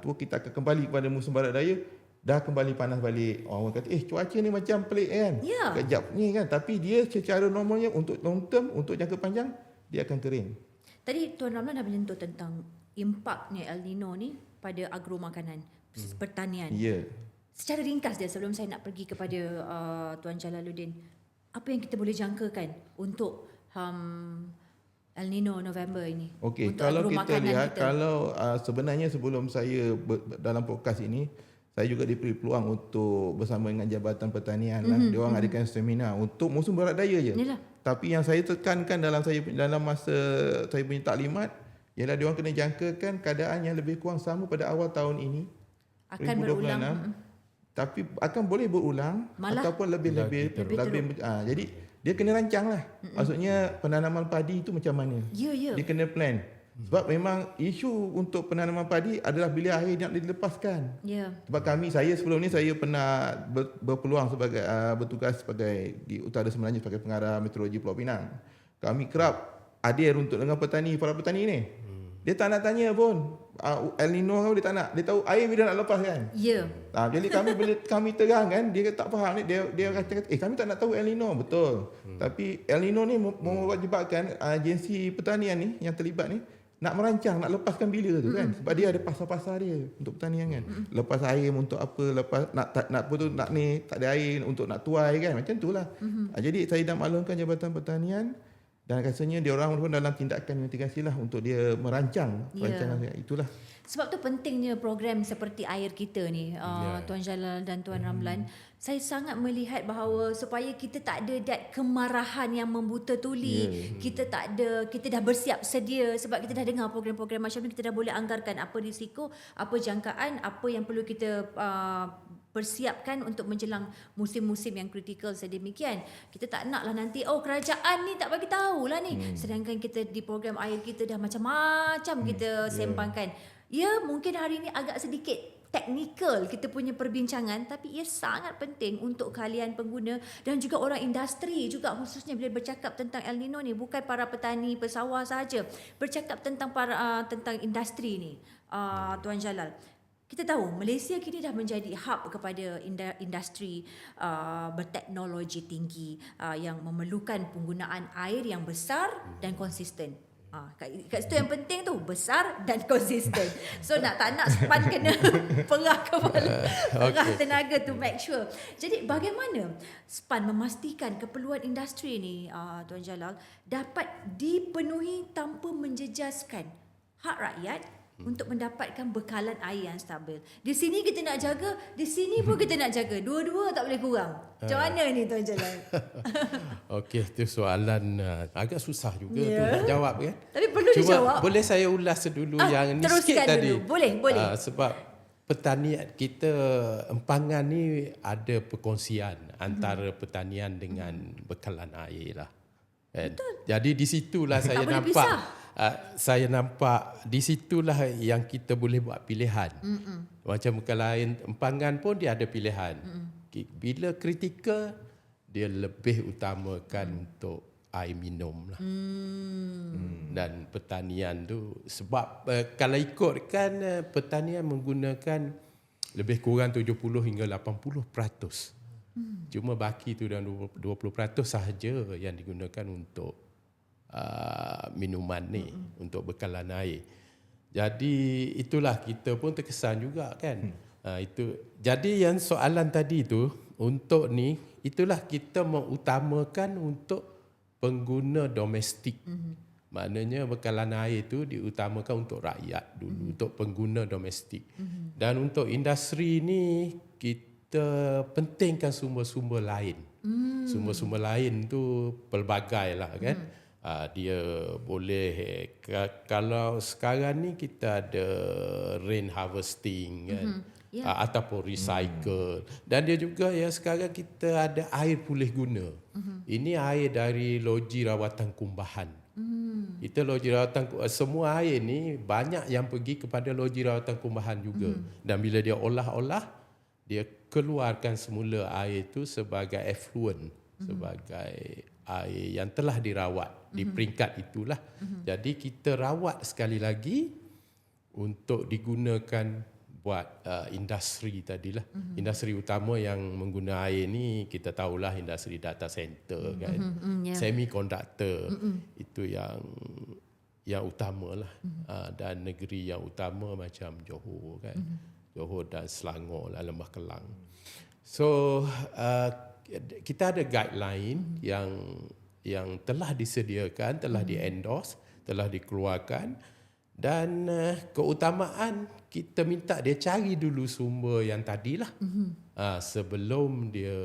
tu kita akan kembali kepada musim barat daya, dah kembali panas balik. Orang kata cuaca ni macam pelik kan, kejap ni kan, tapi dia secara normalnya untuk long term, untuk jangka panjang dia akan kering. Tadi Tuan Ramlan dah menyentuh tentang impaknya El Nino ni pada agro makanan, pertanian. Secara ringkas dia, sebelum saya nak pergi kepada Tuan Jalaluddin, apa yang kita boleh jangkakan untuk El Nino November ini. Okey, Untuk kalau rumah kita makanan lihat, kita. kalau sebenarnya sebelum saya dalam podcast ini, saya juga diberi peluang untuk bersama dengan Jabatan Pertanian lah. Dia orang adakan seminar untuk musim barat daya je. Yalah. Tapi yang saya tekankan dalam masa saya punya taklimat ialah dia orang kena jangkakan keadaan yang lebih kurang sama pada awal tahun ini. Akan 2026, berulang. tapi akan boleh berulang Malah ataupun lebih jadi dia kena rancang lah. Maksudnya penanaman padi itu macam mana? Ya, ya. Dia kena plan. Sebab memang isu untuk penanaman padi adalah bila air nak dilepaskan. Ya. Sebab saya sebelum ni saya pernah berpeluang sebagai bertugas sebagai di Utara Semenanjung sebagai pengarah meteorologi Pulau Pinang. Kami kerap adil untuk dengan para petani ni. Dia tak nak tanya pun El Nino dia tak nak. Dia tahu air bila nak lepas kan. Ya. Jadi bila kami terang kan, dia tak faham ni, dia kata kami tak nak tahu El Nino, betul. Tapi El Nino ni mewajibkan agensi pertanian ni yang terlibat ni nak merancang, nak lepaskan bila tu kan. Sebab dia ada pasar-pasar dia untuk pertanian kan. Lepas air untuk apa, lepas nak apa tu, nak ni tak ada air untuk nak tuai kan. Macam itulah. Jadi saya dah maklumkan Jabatan Pertanian dan rasanya dia orang pun dalam tindakan mitigasi lah untuk dia merancang rancangan itulah. Sebab tu pentingnya program seperti Air Kita ni, Tuan Jalal dan Tuan Ramlan. Saya sangat melihat bahawa supaya kita tak ada that kemarahan yang membuta tuli. Kita dah bersiap sedia sebab kita dah dengar program-program macam ni, kita dah boleh anggarkan apa risiko, apa jangkaan, apa yang perlu kita persiapkan untuk menjelang musim-musim yang kritikal sedemikian. Kita tak naklah nanti kerajaan ni tak bagi tahulah ni. Sedangkan kita di program Air Kita dah macam-macam kita sembangkan. Ya, mungkin hari ini agak sedikit teknikal kita punya perbincangan, tapi ia sangat penting untuk kalian pengguna dan juga orang industri juga, khususnya bila bercakap tentang El Nino ni, bukan para petani pesawah saja, bercakap tentang tentang industri ni. Tuan Jalal, kita tahu Malaysia kini dah menjadi hub kepada industri berteknologi tinggi yang memerlukan penggunaan air yang besar dan konsisten. Kat situ yang penting tu, besar dan konsisten. So tak nak SPAN kena perah kepala, perah tenaga to make sure. Jadi bagaimana SPAN memastikan keperluan industri ni, Tuan Jalal, dapat dipenuhi tanpa menjejaskan hak rakyat untuk mendapatkan bekalan air yang stabil. Di sini kita nak jaga, di sini pun kita nak jaga. Dua-dua tak boleh kurang. Macam mana ni Tuan Jalal? Okey, itu soalan agak susah juga tu nak jawab kan. Tapi perlu Cuma dijawab. boleh saya ulas dulu yang ni sikit teruskan tadi. dulu. Boleh. Sebab pertanian kita, empangan ni ada perkongsian antara pertanian dengan bekalan air lah. Betul. Jadi di situlah saya boleh nampak di situlah yang kita boleh buat pilihan. Macam bekalan empangan pun dia ada pilihan. Bila kritikal, dia lebih utamakan untuk air minum lah. Dan pertanian tu sebab kalau ikutkan pertanian menggunakan lebih kurang 70 hingga 80%. Cuma baki tu dan 20% sahaja yang digunakan untuk minuman ni, untuk bekalan air. Jadi itulah kita pun terkesan juga kan. Jadi yang soalan tadi tu untuk ni, itulah kita mengutamakan untuk pengguna domestik. Maknanya bekalan air tu diutamakan untuk rakyat dulu, untuk pengguna domestik. Dan untuk industri ni kita pentingkan sumber-sumber lain. Sumber-sumber lain tu pelbagai lah kan. Dia boleh, kalau sekarang ni kita ada rain harvesting kan. Ataupun recycle. Dan dia juga yang sekarang kita ada air pulih guna. Ini air dari loji rawatan kumbahan. Itu loji rawatan, semua air ni banyak yang pergi kepada loji rawatan kumbahan juga. Dan bila dia olah-olah, dia keluarkan semula air itu sebagai effluent, sebagai air yang telah dirawat di peringkat itulah. Jadi kita rawat sekali lagi untuk digunakan buat industri tadilah. Industri utama yang mengguna air ni kita tahulah industri data center kan. Semiconductor itu yang utamalah. Dan negeri yang utama macam Johor kan. Johor dan Selangor lah, Lembah Kelang. So kita ada guideline yang telah disediakan, telah di-endorse telah dikeluarkan dan keutamaan kita minta dia cari dulu sumber yang tadilah sebelum dia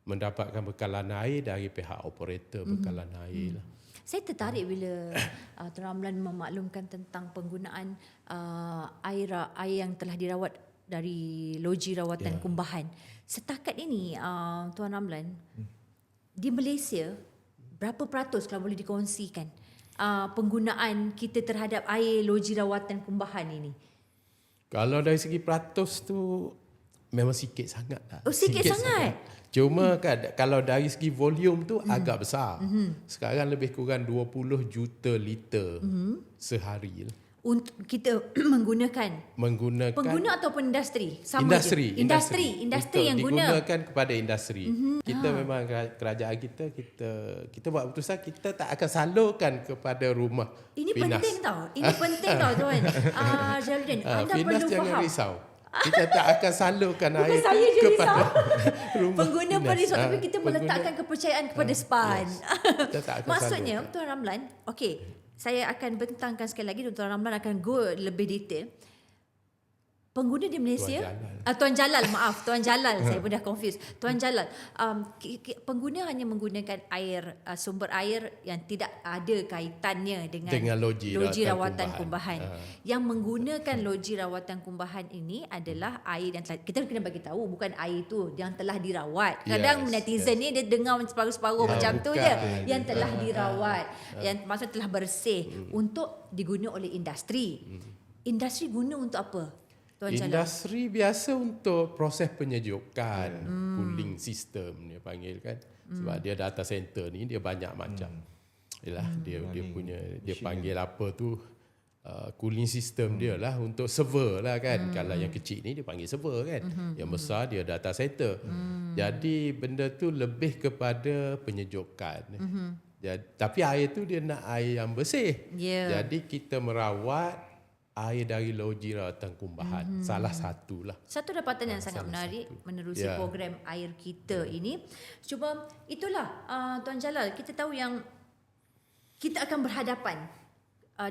mendapatkan bekalan air dari pihak operator bekalan air lah. Saya tertarik bila Tuan Ramlan memaklumkan tentang penggunaan air yang telah dirawat dari loji rawatan kumbahan. Setakat ini Tuan Ramlan, di Malaysia berapa peratus kalau boleh dikongsikan penggunaan kita terhadap air loji rawatan kumbahan ini? Kalau dari segi peratus tu memang sikit sangat lah. Oh, sikit sangat. Cuma kan kalau dari segi volume tu agak besar. Sekarang lebih kurang 20 juta liter sehari lah. Untuk kita menggunakan pengguna ataupun industri sama industri yang guna digunakan kepada industri. Kita memang kerajaan kita buat keputusan kita tak akan salurkan kepada rumah ini Finas. Ini penting tau tuan. Jaldin, anda Finas perlu jangan faham. risau. Kita tak akan salurkan Bukan air saya je kepada rumah pengguna Finas. perisau, tapi kita meletakkan kepercayaan kepada SPAN. Kita tak akan Maksudnya salurkan. Tuan Ramlan, okey, saya akan bentangkan sekali lagi, Tuan Ramlan akan go lebih detail. Pengguna di Malaysia, Tuan Jalal, maaf, Tuan Jalal, saya pun dah confused. Tuan Jalal, pengguna hanya menggunakan air, sumber air yang tidak ada kaitannya dengan loji rawatan kumbahan. Yang menggunakan loji rawatan kumbahan ini adalah air yang telah, kita kena bagi tahu bukan air tu yang telah dirawat. Kadang netizen ni dia dengar separuh-separuh macam tu je, yang telah dirawat, yang maksud telah bersih untuk diguna oleh industri. Industri guna untuk apa? Industri biasa untuk proses penyejukan, cooling system dia panggil kan. Sebab dia data center ni dia banyak macam. Yalah dia punya dia panggil apa tu cooling system dia lah untuk server lah kan. Kalau yang kecil ni dia panggil server kan. Yang besar dia data center. Jadi benda tu lebih kepada penyejukan. Tapi air tu dia nak air yang bersih. Jadi kita merawat air dari loji rawatan kumbahan. Salah satulah. Satu dapatan yang sangat menarik menerusi program air kita ini. Cuma itulah Tuan Jalal, kita tahu yang kita akan berhadapan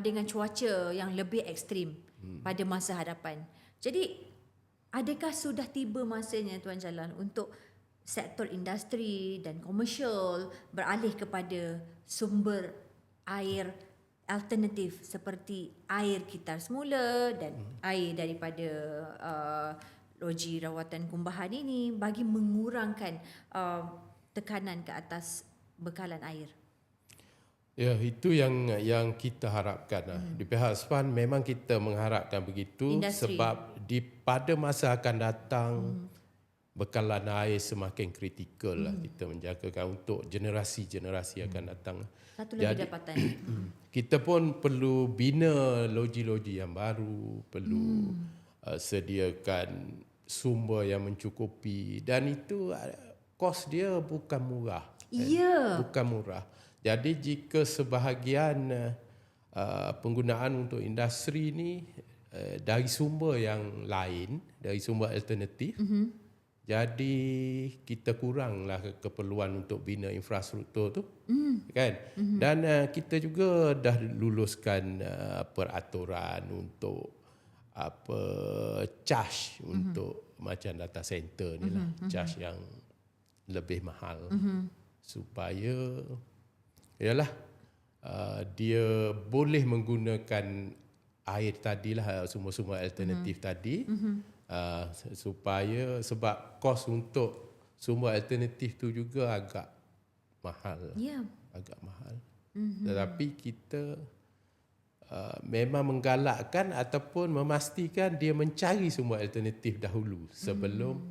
dengan cuaca yang lebih ekstrim pada masa hadapan. Jadi adakah sudah tiba masanya Tuan Jalal untuk sektor industri dan komersial beralih kepada sumber air alternatif seperti air kitar semula dan air daripada loji rawatan kumbahan ini bagi mengurangkan tekanan ke atas bekalan air? Ya, itu yang kita harapkan lah. Di pihak SPAN memang kita mengharapkan begitu. Industri. Sebab pada masa akan datang bekalan air semakin kritikal lah kita menjagakan untuk generasi-generasi akan datang. Satu lagi dapatan. Kita pun perlu bina loji-loji yang baru, perlu sediakan sumber yang mencukupi dan itu kos dia bukan murah. Bukan murah. Jadi jika sebahagian penggunaan untuk industri ni dari sumber yang lain, dari sumber alternatif, jadi kita kuranglah keperluan untuk bina infrastruktur tu, kan? Dan kita juga dah luluskan peraturan untuk charge untuk macam data center ni lah, charge yang lebih mahal supaya ialah dia boleh menggunakan air tadilah, sumber-sumber alternatif tadi. Supaya sebab kos untuk sumber alternatif tu juga agak mahal. Agak mahal. Tetapi kita memang menggalakkan ataupun memastikan dia mencari sumber alternatif dahulu sebelum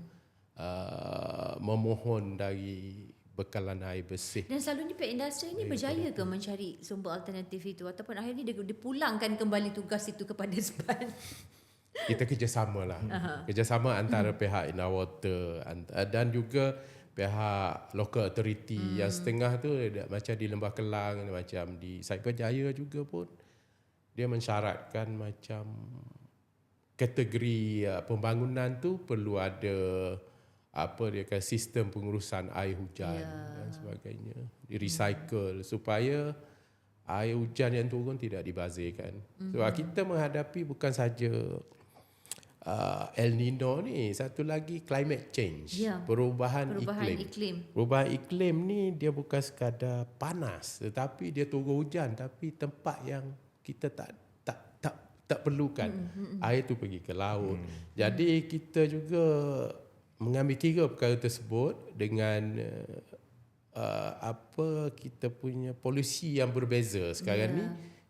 memohon dari bekalan air bersih. Dan selalunya pihak industri ini berjaya ke mencari sumber alternatif itu ataupun akhirnya dia dipulangkan kembali tugas itu kepada SPAN? Kita kerjasama lah. Kerjasama antara pihak Inawater dan juga pihak local authority yang setengah tu macam di Lembah Kelang, macam di Cyberjaya juga pun dia mensyaratkan macam kategori pembangunan tu perlu ada sistem pengurusan air hujan dan sebagainya, di recycle supaya air hujan yang turun tidak dibazirkan. Sebab kita menghadapi bukan saja El Nino ni, satu lagi climate change, Ya. perubahan Perubahan iklim. iklim. Perubahan iklim ni dia bukan sekadar panas, tetapi dia turun hujan tapi tempat yang kita tak perlukan. Air tu pergi ke laut. Jadi kita juga mengambil kira perkara tersebut dengan kita punya polisi yang berbeza sekarang ni.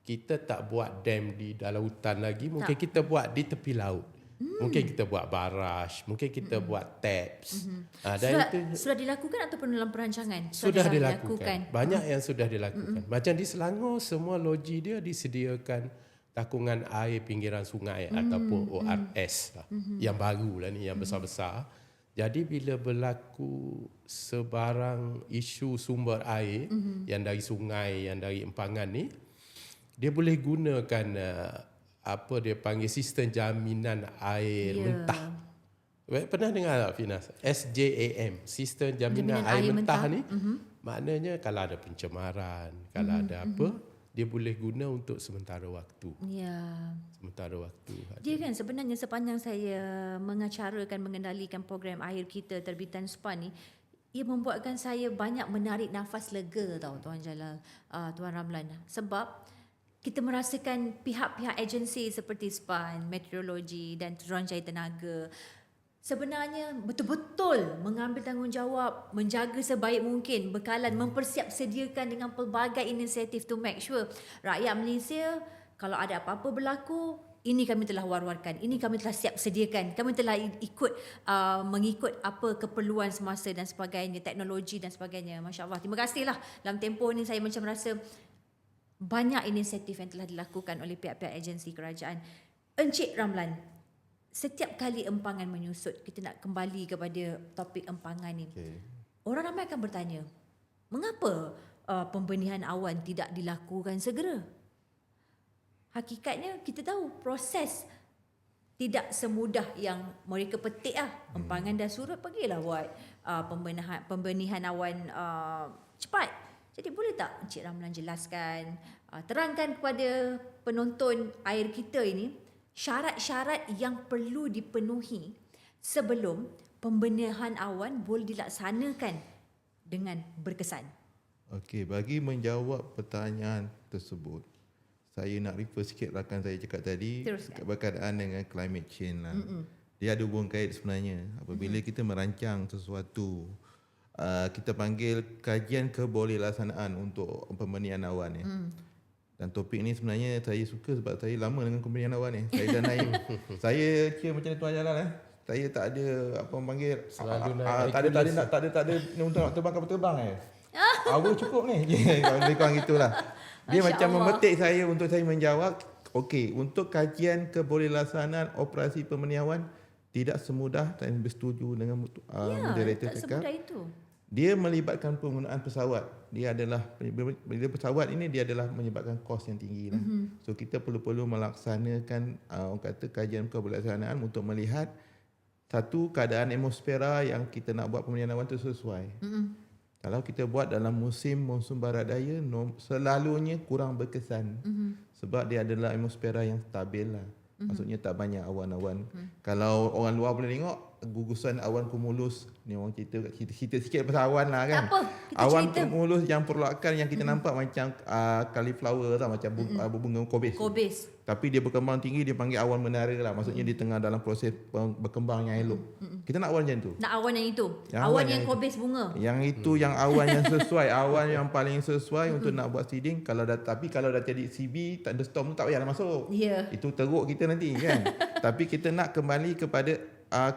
Kita tak buat dam di dalam hutan lagi, mungkin kita buat di tepi laut. Mungkin kita buat barrage, mungkin kita buat taps. Sudah dilakukan ataupun dalam perancangan? Sudah dilakukan. Banyak yang sudah dilakukan. Macam di Selangor, semua loji dia disediakan takungan air pinggiran sungai ataupun ORS lah. Yang baru lah ni, yang besar-besar. Jadi bila berlaku sebarang isu sumber air yang dari sungai, yang dari empangan ni, dia boleh gunakan dia panggil sistem jaminan air mentah. Pernah dengar tak Finas? SJAM, sistem jaminan air mentah ni. Maknanya kalau ada pencemaran, kalau ada apa, dia boleh guna untuk sementara waktu. Ya. Sementara waktu. Dia kan sebenarnya sepanjang saya mengacarakan mengendalikan program air kita terbitan SPAN ni, ia membuatkan saya banyak menarik nafas lega tau Tuan Jalal, Tuan Ramlan. Sebab kita merasakan pihak-pihak agensi seperti SPAN, meteorologi dan Teruranjaya Tenaga sebenarnya betul-betul mengambil tanggungjawab, menjaga sebaik mungkin bekalan, mempersiap sediakan dengan pelbagai inisiatif to make sure rakyat Malaysia kalau ada apa-apa berlaku, ini kami telah war-warkan, ini kami telah siap sediakan, kami telah mengikut apa keperluan semasa dan sebagainya, teknologi dan sebagainya. Masya Allah, terima kasihlah. Dalam tempoh ni saya macam rasa banyak inisiatif yang telah dilakukan oleh pihak-pihak agensi kerajaan. Encik Ramlan, setiap kali empangan menyusut, kita nak kembali kepada topik empangan ni. Orang ramai akan bertanya, mengapa pembenihan awan tidak dilakukan segera? Hakikatnya kita tahu proses tidak semudah yang mereka petik lah. Empangan dah surut, pergilah buat pembenihan awan cepat. Jadi boleh tak Encik Ramlan jelaskan, terangkan kepada penonton air kita ini, syarat-syarat yang perlu dipenuhi sebelum pembenihan awan boleh dilaksanakan dengan berkesan. Okey, bagi menjawab pertanyaan tersebut, saya nak refer sikit rakan saya cakap tadi. Teruskan. Berkaitan dengan climate change lah. Dia ada hubungan kait sebenarnya. Apabila kita merancang sesuatu, kita panggil kajian kebolehlaksanaan untuk pembenihan awan ya. Dan topik ni sebenarnya saya suka sebab saya lama dengan pembenihan awan ni. Saya dah naik. Saya kira macam Tuan Jalal saya tak ada apa panggil tak ada untuk nak terbang kapal terbang Awal cukup ni. Lebih kurang gitulah. Dia Masya macam Allah. memetik saya untuk saya menjawab. Okey, untuk kajian kebolehlaksanaan operasi pembenihan awan tidak semudah, saya bersetuju dengan moderator tak cakap. semudah itu. Dia melibatkan penggunaan pesawat. Dia adalah bila pesawat ini dia adalah menyebabkan kos yang tinggi lah. So kita perlu melaksanakan orang kata kajian kebolehlaksanaan untuk melihat satu keadaan atmosfera yang kita nak buat pembenihan awan itu sesuai. Kalau kita buat dalam musim monsun barat daya, selalunya kurang berkesan. Sebab dia adalah atmosfera yang stabil lah. Maksudnya tak banyak awan-awan. Kalau orang luar boleh tengok gugusan awan cumulus, ni orang cerita sikit pasal awan lah kan. Tak apa, kita awan cerita. cumulus yang perluakan yang kita nampak macam cauliflower tau, macam bunga kobis. Kobis. Tapi dia berkembang tinggi, dia panggil awan menara lah. Maksudnya dia tengah dalam proses berkembang yang elok. Kita nak awan macam tu. Nak awan yang itu. Yang Awan awan yang yang kobis bunga. Yang itu yang awan yang sesuai, awan yang paling sesuai untuk nak buat seeding. Tapi kalau dah jadi CB, thunderstorm tu tak payahlah masuk. Ya. Itu teruk kita nanti kan. Tapi kita nak kembali kepada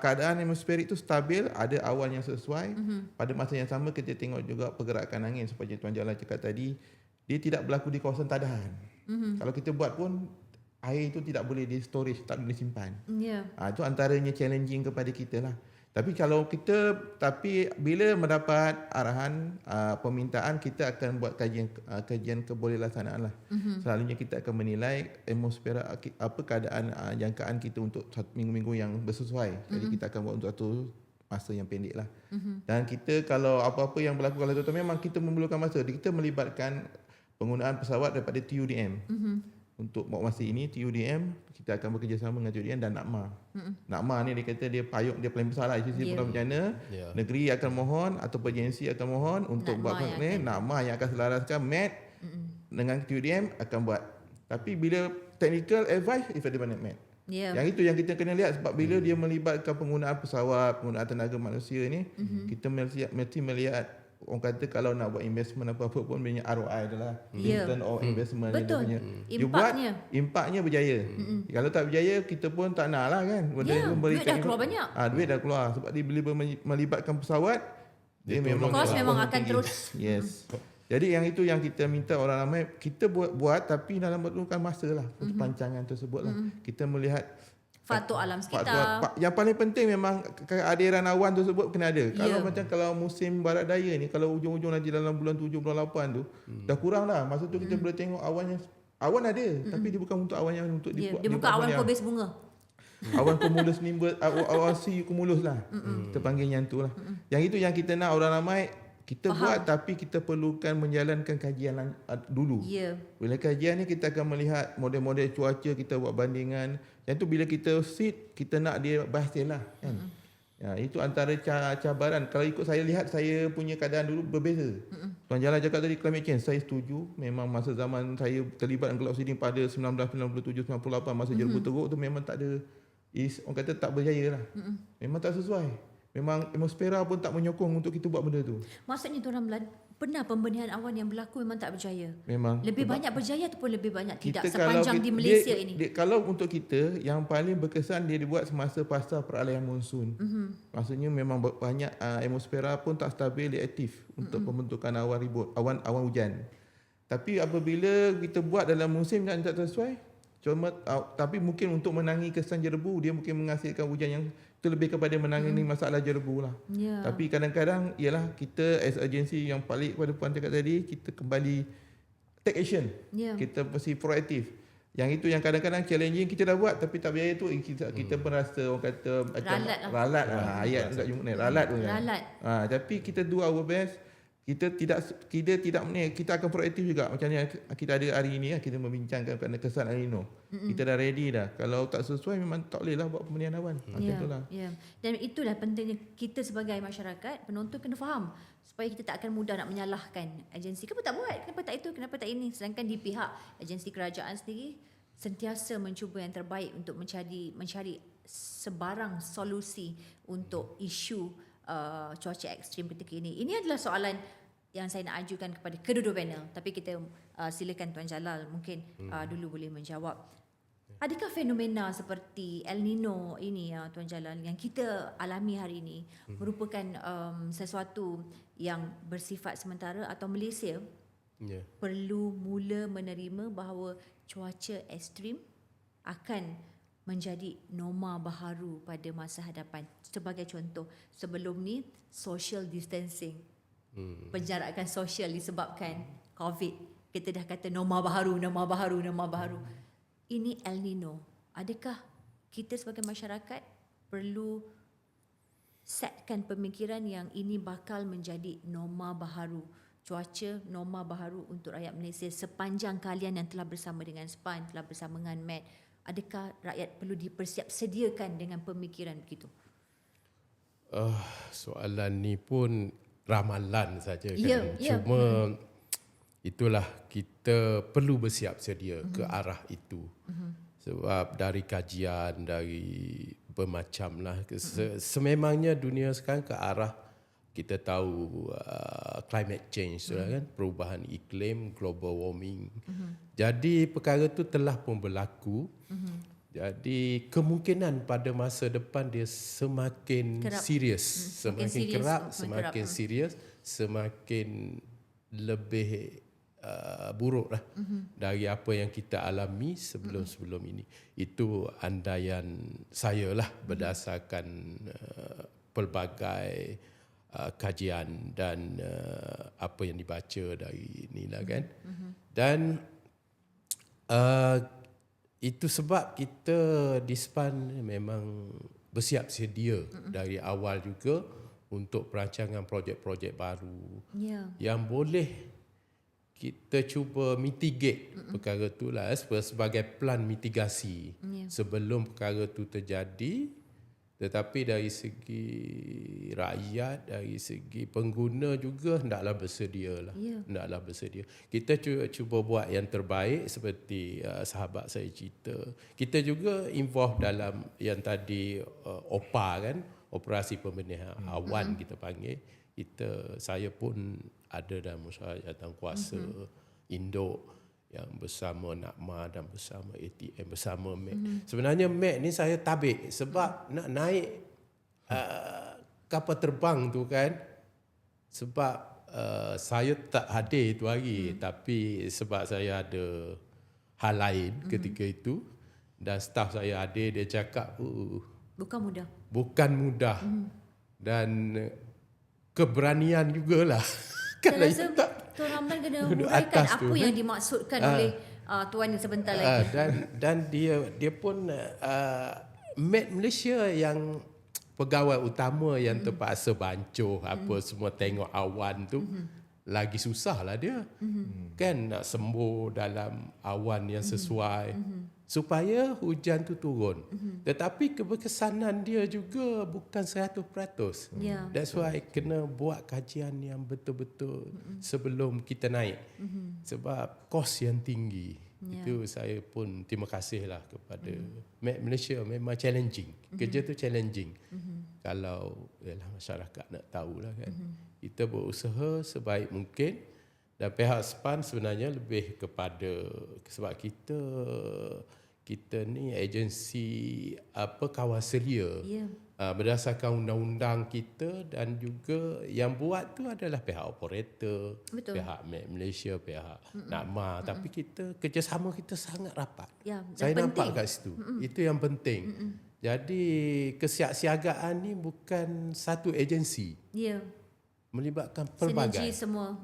keadaan atmosferik itu stabil, ada awan yang sesuai. Pada masa yang sama kita tengok juga pergerakan angin seperti Tuan Jalal cakap tadi, dia tidak berlaku di kawasan tadahan. Kalau kita buat pun air itu tidak boleh di storage, tak boleh simpan. Ya. Itu antaranya challenging kepada kita lah. Tapi bila mendapat arahan permintaan, kita akan buat kajian kebolehlaksanaan lah. Selalunya kita akan menilai atmosfera apa keadaan jangkaan kita untuk minggu-minggu yang bersesuai. Jadi kita akan buat untuk satu masa yang pendek lah. Dan kita kalau apa-apa yang berlaku kalau memang kita memerlukan masa, kita melibatkan penggunaan pesawat daripada TUDM. Untuk masa ini TUDM kita akan bekerjasama dengan TUDM dan NACMA. NACMA ni dia kata dia payung dia paling besar lah agensi pengurusan bencana. Negeri akan mohon atau agensi akan mohon untuk buat ni, NACMA yang akan selaraskan MET dengan TUDM akan buat. Tapi bila technical advice daripada MET. Yang itu yang kita kena lihat sebab bila dia melibatkan penggunaan pesawat, penggunaan tenaga manusia ni, kita mesti melihat orang kata kalau nak buat investment apa-apa pun punya ROI adalah return of investment. Betul. Impaknya berjaya. Kalau tak berjaya kita pun tak nak lah kan. Duit dah keluar banyak. Duit dah keluar sebab dia bila melibatkan pesawat dia memang kos memang akan terus. Yes. Jadi yang itu yang kita minta orang ramai kita buat tapi dalam memerlukan masa lah untuk perancangan tersebut lah. Kita melihat faktor alam sekitar. Yang paling penting memang kehadiran awan tersebut kena ada. Kalau macam kalau musim barat daya ni kalau ujung-ujung nanti dalam bulan 7 bulan 8 tu dah kurang dah. Masa tu kita boleh tengok awan ada tapi dia bukan untuk awan yang untuk dibuat. Dia bukan awan kubis bunga. Awan cumulus nimbus, awan cumulus lah. Kita panggil yang tu lah. Yang itu yang kita nak orang ramai kita buat tapi kita perlukan menjalankan kajian dulu. Bila kajian ni kita akan melihat model-model cuaca, kita buat bandingan. Yang tu bila kita sit, kita nak dia berhasil lah kan. Itu antara cabaran. Kalau ikut saya lihat, saya punya keadaan dulu berbeza. Tuan Jalal cakap tadi climate change, saya setuju. Memang masa zaman saya terlibat dengan cloud seeding pada 1997-98 masa Jerbu Teruk tu memang tak ada, orang kata tak berjaya lah. Memang tak sesuai. Memang atmosfera pun tak menyokong untuk kita buat benda tu. Maksudnya Tuan Ramlan, pernah pembenihan awan yang berlaku memang tak berjaya? Memang. Lebih banyak berjaya ataupun lebih banyak tidak sepanjang di Malaysia ini? Kalau untuk kita, yang paling berkesan dia dibuat semasa pasca peralihan monsun. Maksudnya memang banyak atmosfera pun tak stabil, dia aktif untuk pembentukan awan ribut, awan hujan. Tapi apabila kita buat dalam musim yang tak sesuai, tapi mungkin untuk menangi kesan Jerbu, dia mungkin menghasilkan hujan yang itu lebih kepada menangani masalah Jerbu lah. Tapi kadang-kadang ialah kita as agensi yang paling kepada Puan cakap tadi, kita kembali take action. Kita mesti proaktif. Yang itu yang kadang-kadang challenging kita dah buat tapi tak berjaya tu kita pun rasa orang kata macam ralat lah. Ayat tak jumpa ni ralat pun kan. Tapi kita do our best. Kita akan proaktif juga macam yang kita ada hari ini kita membincangkan kerana kesan El Nino. Kita dah ready dah. Kalau tak sesuai memang tak boleh lah buat pembenihan awan. Itulah. Dan itulah pentingnya kita sebagai masyarakat, penonton kena faham supaya kita tak akan mudah nak menyalahkan agensi. Kenapa tak buat? Kenapa tak itu? Kenapa tak ini? Sedangkan di pihak agensi kerajaan sendiri sentiasa mencuba yang terbaik untuk mencari sebarang solusi untuk isu cuaca ekstrim ketika ini. Ini adalah soalan yang saya nak ajukan kepada kedua-dua panel. Tapi kita silakan Tuan Jalal mungkin dulu boleh menjawab. Adakah fenomena seperti El Nino ini Tuan Jalal yang kita alami hari ini merupakan sesuatu yang bersifat sementara atau Malaysia perlu mula menerima bahawa cuaca ekstrim akan menjadi norma baharu pada masa hadapan? Sebagai contoh, sebelum ni social distancing, penjarakan sosial disebabkan COVID, kita dah kata norma baharu. Ini El Nino. Adakah kita sebagai masyarakat perlu setkan pemikiran yang ini bakal menjadi norma baharu, cuaca norma baharu untuk rakyat Malaysia sepanjang kalian yang telah bersama dengan SPAN, telah bersama dengan MET? Adakah rakyat perlu dipersiapsediakan dengan pemikiran begitu? Soalan ni pun ramalan saja kan. Cuma itulah kita perlu bersiap sedia ke arah itu. Sebab dari kajian, dari bermacam lah. Sememangnya dunia sekarang ke arah kita tahu climate change kan, perubahan iklim, global warming. Jadi perkara itu telah pun berlaku. Jadi kemungkinan pada masa depan dia semakin serius, semakin kerap, semakin serius, semakin lebih buruk lah dari apa yang kita alami sebelum-sebelum ini. Itu andaian saya lah berdasarkan pelbagai kajian dan apa yang dibaca dari inilah kan. Dan itu sebab kita di SPAN memang bersiap sedia dari awal juga untuk perancangan projek-projek baru yang boleh kita cuba mitigate perkara tu lah sebagai plan mitigasi sebelum perkara tu terjadi. Tetapi dari segi rakyat, dari segi pengguna juga hendaklah bersedia lah. Hendaklah bersedia. Kita cuba buat yang terbaik seperti sahabat saya cerita. Kita juga involve dalam yang tadi OPA kan, operasi pembenihan awan kita panggil. Saya pun ada dalam musyawarah jawatankuasa induk yang bersama NAKMA dan bersama ATM, bersama MEC. Sebenarnya MEC ni saya tabik sebab nak naik kapal terbang tu kan, sebab saya tak hadir itu hari, tapi sebab saya ada hal lain ketika itu dan staf saya hadir, dia cakap bukan mudah dan keberanian jugalah. Saya rasa Tuan Ramlan kena huraikan apa yang dimaksudkan oleh Tuan ni sebentar lagi. Dan dia pun Met Malaysia yang pegawai utama yang terpaksa bancuh apa semua tengok awan tu lagi susah lah dia. Kan nak sembuh dalam awan yang sesuai supaya hujan tu turun. Tetapi keberkesanan dia juga bukan 100%. That's why kena buat kajian yang betul-betul sebelum kita naik. Sebab kos yang tinggi. Itu saya pun terima kasih lah kepada Met Malaysia. Memang challenging. Kerja tu challenging. Kalau masyarakat nak tahulah kan. Kita berusaha sebaik mungkin. Dan pihak SPAN sebenarnya lebih kepada sebab kita ni agensi kawal selia. Berdasarkan undang-undang kita dan juga yang buat tu adalah pihak operator, pihak Met Malaysia, pihak NAKMA. Tapi kerjasama kita sangat rapat. Saya nampak kat situ. Itu yang penting. Jadi kesiapsiagaan ni bukan satu agensi. Melibatkan pelbagai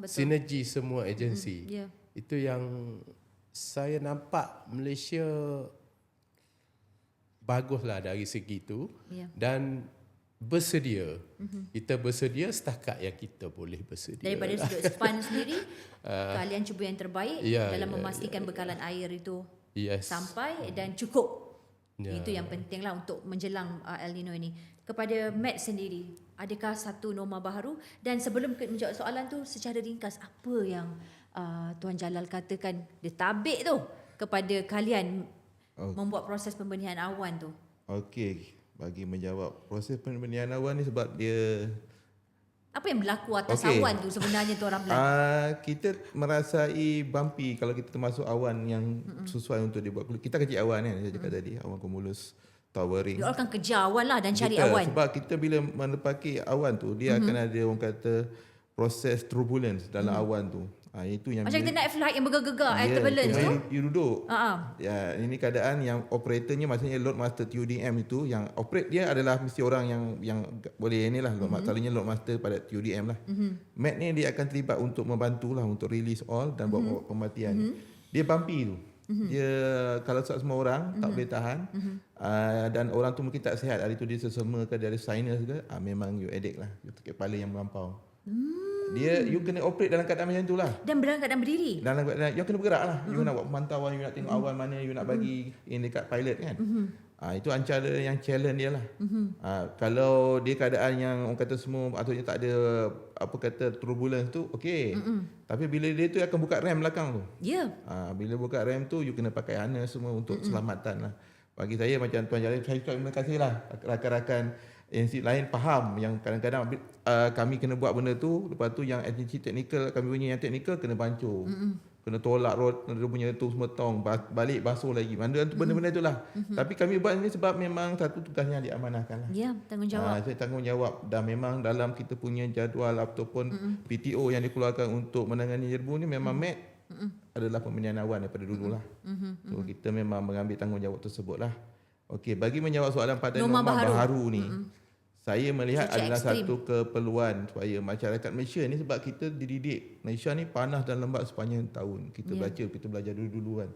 sinergi semua agensi. Itu yang saya nampak Malaysia baguslah dari segi itu dan bersedia. Kita bersedia setakat yang kita boleh bersedia. Daripada sudut SPAN sendiri, kalian cuba yang terbaik dalam memastikan bekalan air itu sampai dan cukup. Itu yang pentinglah untuk menjelang El Nino ini. Kepada Met sendiri, adakah satu norma baharu? Dan sebelum menjawab soalan tu, secara ringkas, apa yang Tuan Jalal katakan dia tabik tu kepada kalian membuat proses pembenihan awan tu? Okey, bagi menjawab proses pembenihan awan ni sebab dia apa yang berlaku atas awan tu sebenarnya Tuan Ramlan? Kita merasai bumpy kalau kita termasuk awan yang sesuai untuk dibuat. Kita kecil awan kan, saya cakap tadi, awan cumulus towering. Dia akan kejar awan lah dan cari awan. Sebab kita bila menepaki awan tu, dia akan ada orang kata proses turbulence dalam awan tu. Itu yang macam kita naik flight yang bergegar turbulence tu. You duduk. Ya, ini keadaan yang operatornya maksudnya load master TUDM itu, yang operate dia adalah mesti orang yang boleh inilah load masternya load master pada TUDM lah. Met ni dia akan terlibat untuk membantulah untuk release all dan buat pematian. Dia bumpy tu. Dia kalau semua orang tak boleh tahan dan orang tu mungkin tak sihat, hari tu dia sesama ke, dia ada sinus ke, memang you addict lah, you kepala yang melampau. Dia you kena operate dalam keadaan macam tu lah. Dan dalam keadaan berdiri. Dalam keadaan you kena bergerak lah. You nak buat pemantauan, you nak tengok awan mana, you nak bagi ini dekat pilot kan. Itu antara yang challenge dia lah. Kalau dia keadaan yang orang kata semua maksudnya tak ada apa kata turbulence tu, okey. Tapi bila dia tu akan buka rem belakang tu. Bila buka rem tu you kena pakai harness semua untuk keselamatan lah. Bagi saya macam Tuan Jalil, saya terima kasih lah rakan-rakan agensi lain faham yang kadang-kadang kami kena buat benda tu, lepas tu yang agensi teknikal kami punya yang teknikal kena bancuh. Kena tolak rod, dia punya tu semua tong, balik basuh lagi. Benda-benda itulah. Tapi kami buat ini sebab memang satu tugas yang diamanahkan lah. Ya, tanggungjawab. Saya tanggungjawab dan memang dalam kita punya jadual ataupun PTO yang dikeluarkan untuk menangani jerbu ni memang Met adalah pembenihan awan daripada dululah. So kita memang mengambil tanggungjawab tersebut lah. Okey, bagi menjawab soalan pada norma baharu ni. saya melihat Cuaca adalah ekstrim. satu keperluan supaya masyarakat Malaysia ni, sebab kita dididik Malaysia ni panas dan lembap sepanjang tahun. Kita kita belajar dulu-dulu kan.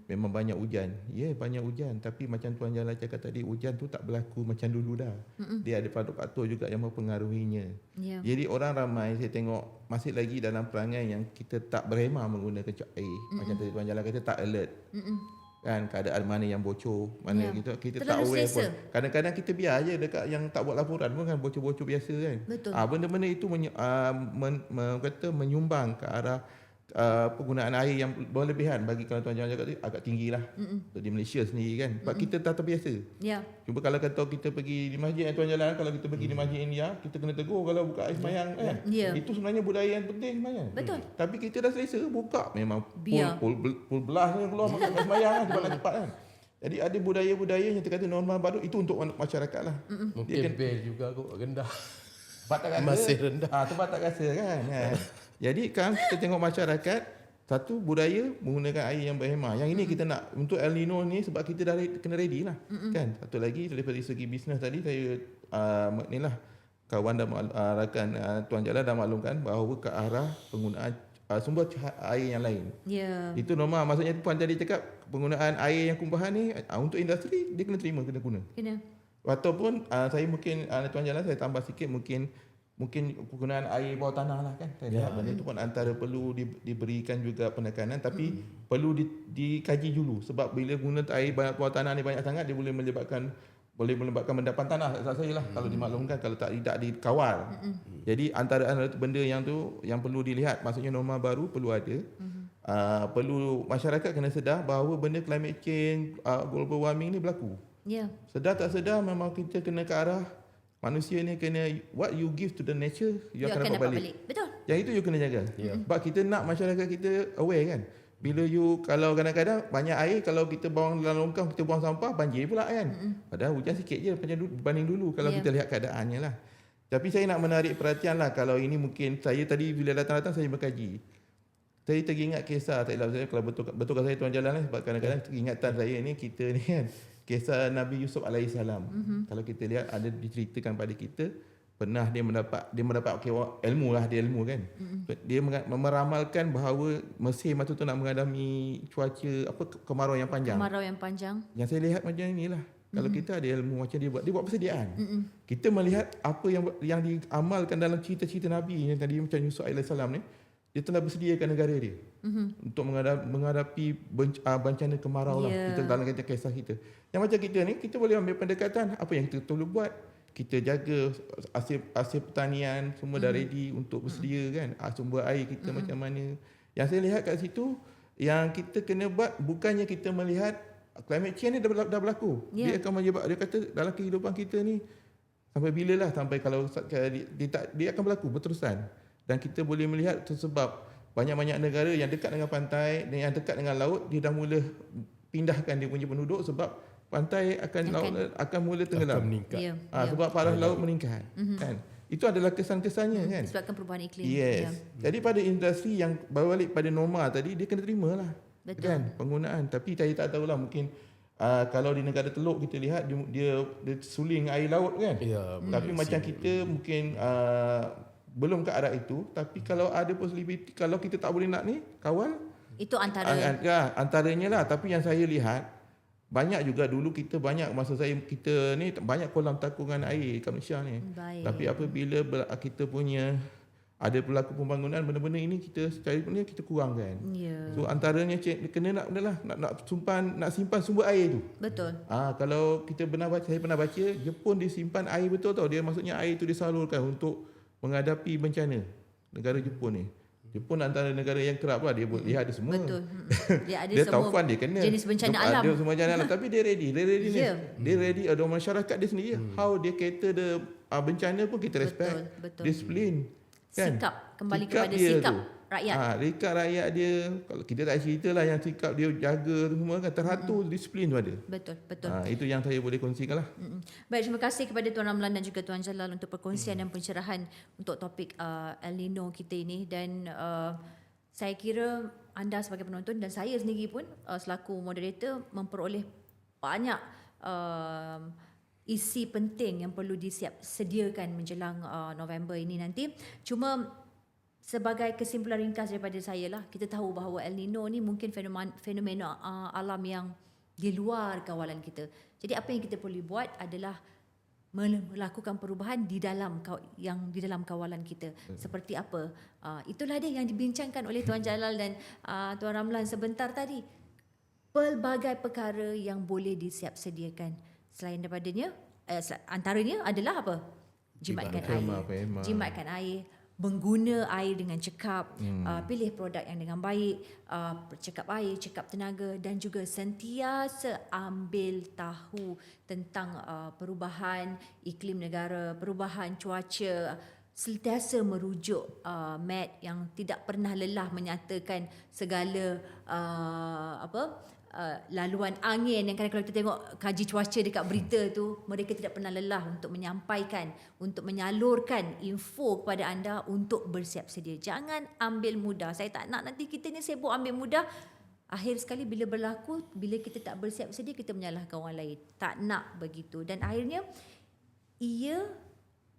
Memang banyak hujan. Banyak hujan, tapi macam Tuan Jalal cakap tadi, hujan tu tak berlaku macam dulu dah. Dia ada faktor-faktor juga yang mempengaruhinya. Ya. Jadi orang ramai saya tengok masih lagi dalam perangai yang kita tak berhemah menggunakan air. Macam tadi Tuan Jalal kata, tak alert. Kan keadaan mana yang bocor, mana kita tak Terlalu aware selesa. pun. Kadang-kadang kita biar aje dekat yang tak buat laporan pun kan bocor-bocor biasa kan. Betul. Benda-benda itu kata menyumbang ke arah penggunaan air yang berlebihan bagi kalau Tuan Jalal cakap tadi agak tinggilah. Di Malaysia sendiri kan. Sebab kita tak terbiasa. Ya. Cuba kalau kata kita pergi di masjid Tuan Jalal, kalau kita pergi di masjid India, kita kena tegur kalau buka air semayang kan. Ya. Itu sebenarnya budaya yang penting semayang. Betul. Tapi kita dah selesa buka, memang Biar. pul belah ni keluar makan air semayang kan cepat kan. Jadi ada budaya-budaya yang kita kata norma baru, itu untuk masyarakat lah. Mungkin bel juga kot rendah. Tempat tak rasa. Masih rendah. Tempat tak rasa kan. Jadi kan kita tengok masyarakat, satu budaya menggunakan air yang berhemah. Yang ini kita nak untuk El Nino ni sebab kita dah kena ready lah. Kan. Satu lagi daripada segi bisnes tadi saya ni lah kawan dan rakan Tuan Jalal dah maklumkan bahawa ke arah penggunaan sumber air yang lain. Ya. Itu normal. Maksudnya Puan tadi cakap penggunaan air yang kumpahan ni untuk industri dia kena terima, kena guna. Kena. Ataupun saya mungkin Tuan Jalal saya tambah sikit mungkin penggunaan air bawah tanah lah kan. Saya lihat benda itu pun antara perlu diberikan juga penekanan, tapi perlu dikaji dulu sebab bila guna air bawah tanah ni banyak sangat dia boleh menyebabkan mendapan tanah saya lah kalau dimaklumkan, kalau tidak dikawal. Jadi antara benda yang perlu dilihat, maksudnya norma baru perlu ada. Perlu masyarakat kena sedar bahawa benda climate change, global warming ni berlaku. Ya. Sedar tak sedar memang kita kena ke arah manusia ni kena what you give to the nature you akan dapat balik. Betul. Yang itu you kena jaga. Sebab kita nak masyarakat kita aware kan. Bila kalau kadang-kadang banyak air, kalau kita buang dalam longkang, kita buang sampah, banjir pula kan. Padahal hujan sikit je berbanding dulu kalau kita lihat keadaannya lah. Tapi saya nak menarik perhatian lah, kalau ini mungkin saya tadi bila datang-datang saya berkaji. Saya teringat kisah, tak silap saya kalau betulkan saya Tuan Jalal sebab kadang-kadang ingatan saya ni kita ni kan. Kisah Nabi Yusuf alaihissalam. Kalau kita lihat ada diceritakan pada kita, pernah dia mendapat ilmu lah, dia ilmu kan. Dia meramalkan bahawa Mesir masa tu nak menghadapi cuaca kemarau yang panjang. Kemarau yang panjang. Yang saya lihat macam inilah. Kalau kita ada ilmu macam dia buat persediaan. Kita melihat apa yang diamalkan dalam cerita-cerita Nabi yang tadi macam Yusuf alaihissalam ni, dia telah bersediakan negara dia untuk menghadapi bencana kemarau lah. Kita dalam kisah kita. Yang macam kita ni, kita boleh ambil pendekatan apa yang kita perlu buat. Kita jaga hasil pertanian semua dah ready untuk bersedia kan. Sumber air kita macam mana. Yang saya lihat kat situ, yang kita kena buat bukannya kita melihat climate change ni dah berlaku. Dia akan menyebabkan, dia kata dalam kehidupan kita ni sampai bila lah, sampai kalau dia akan berlaku berterusan. Dan kita boleh melihat sebab banyak-banyak negara yang dekat dengan pantai dan yang dekat dengan laut, dia dah mula pindahkan dia punya penduduk sebab pantai akan mula tenggelam. Akan meningkat. Sebab paras laut meningkat. Kan? Itu adalah kesan-kesannya kan. Sebabkan perubahan iklim. Yes. Jadi pada industri yang berbalik pada norma tadi, dia kena terima lah. Betul. Kan? Penggunaan. Tapi saya tak tahulah, mungkin kalau di negara Teluk kita lihat dia suling air laut kan. Tapi macam kita mungkin belum ke arah itu. Tapi kalau ada possibility, kalau kita tak boleh nak ni kawal, Itu antara antaranya lah. Tapi yang saya lihat banyak juga dulu kita kita ni banyak kolam takungan air kat Malaysia ni. Tapi apabila kita punya ada berlaku pembangunan, benda-benda ini kita secara punya kita kurangkan. So antaranya kena nak simpan sumber air tu. Betul. Kalau saya pernah baca Jepun dia simpan air betul tau. Dia maksudnya air tu disalurkan untuk menghadapi bencana. Negara Jepun ni. Jepun antara negara yang kerap lah, dia ada semua. Betul. Dia ada dia semua taufan, dia kena jenis bencana alam. Ada semua bencana alam, tapi dia ready. Dia ready, ada masyarakat dia sendiri. How dia cater bencana pun kita respect. Betul. Disiplin. Kan? Kembali kepada sikap rakyat. Sikap rakyat dia, kalau kita tak cerita lah yang sikap dia jaga semua kan, teratur, disiplin tu ada. Betul. Itu yang saya boleh kongsikan lah. Baik, terima kasih kepada Tuan Ramlan dan juga Tuan Jalal untuk perkongsian dan pencerahan untuk topik El Nino kita ini. Dan saya kira anda sebagai penonton dan saya sendiri pun selaku moderator memperoleh banyak isi penting yang perlu sediakan menjelang November ini nanti. Cuma sebagai kesimpulan ringkas daripada saya lah, kita tahu bahawa El Nino ni mungkin fenomena alam yang di luar kawalan kita. Jadi apa yang kita perlu buat adalah melakukan perubahan di dalam kawalan kita. Seperti apa? Itulah dia yang dibincangkan oleh Tuan Jalal dan Tuan Ramlan sebentar tadi. Pelbagai perkara yang boleh sediakan. Selain daripadanya, antaranya adalah apa? Jimatkan air. Jimatkan air. Mengguna air dengan cekap, pilih produk yang dengan baik, cekap air, cekap tenaga, dan juga sentiasa ambil tahu tentang perubahan iklim negara, perubahan cuaca, sentiasa merujuk Met yang tidak pernah lelah menyatakan segala laluan angin yang kadang-kadang kita tengok kaji cuaca dekat berita tu, mereka tidak pernah lelah untuk menyampaikan, untuk menyalurkan info kepada anda untuk bersiap sedia. Jangan ambil mudah. Saya tak nak nanti kita ni sibuk ambil mudah, akhir sekali bila berlaku, bila kita tak bersiap sedia, kita menyalahkan orang lain. Tak nak begitu. Dan akhirnya ia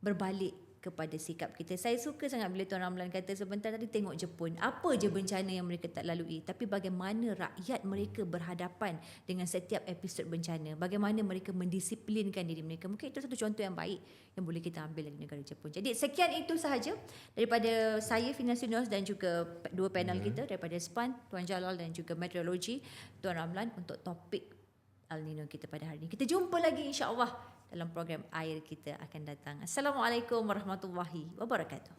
berbalik kepada sikap kita. Saya suka sangat bila Tuan Ramlan kata sebentar tadi, tengok Jepun. Apa je bencana yang mereka tak lalui, tapi bagaimana rakyat mereka berhadapan dengan setiap episod bencana. Bagaimana mereka mendisiplinkan diri mereka. Mungkin itu satu contoh yang baik yang boleh kita ambil dari negara Jepun. Jadi sekian itu sahaja daripada saya, Financinos, dan juga dua panel kita daripada SPAN, Tuan Jalal dan juga Meteorologi, Tuan Ramlan, untuk topik El Nino kita pada hari ini. Kita jumpa lagi insya-Allah dalam program Air kita akan datang. Assalamualaikum warahmatullahi wabarakatuh.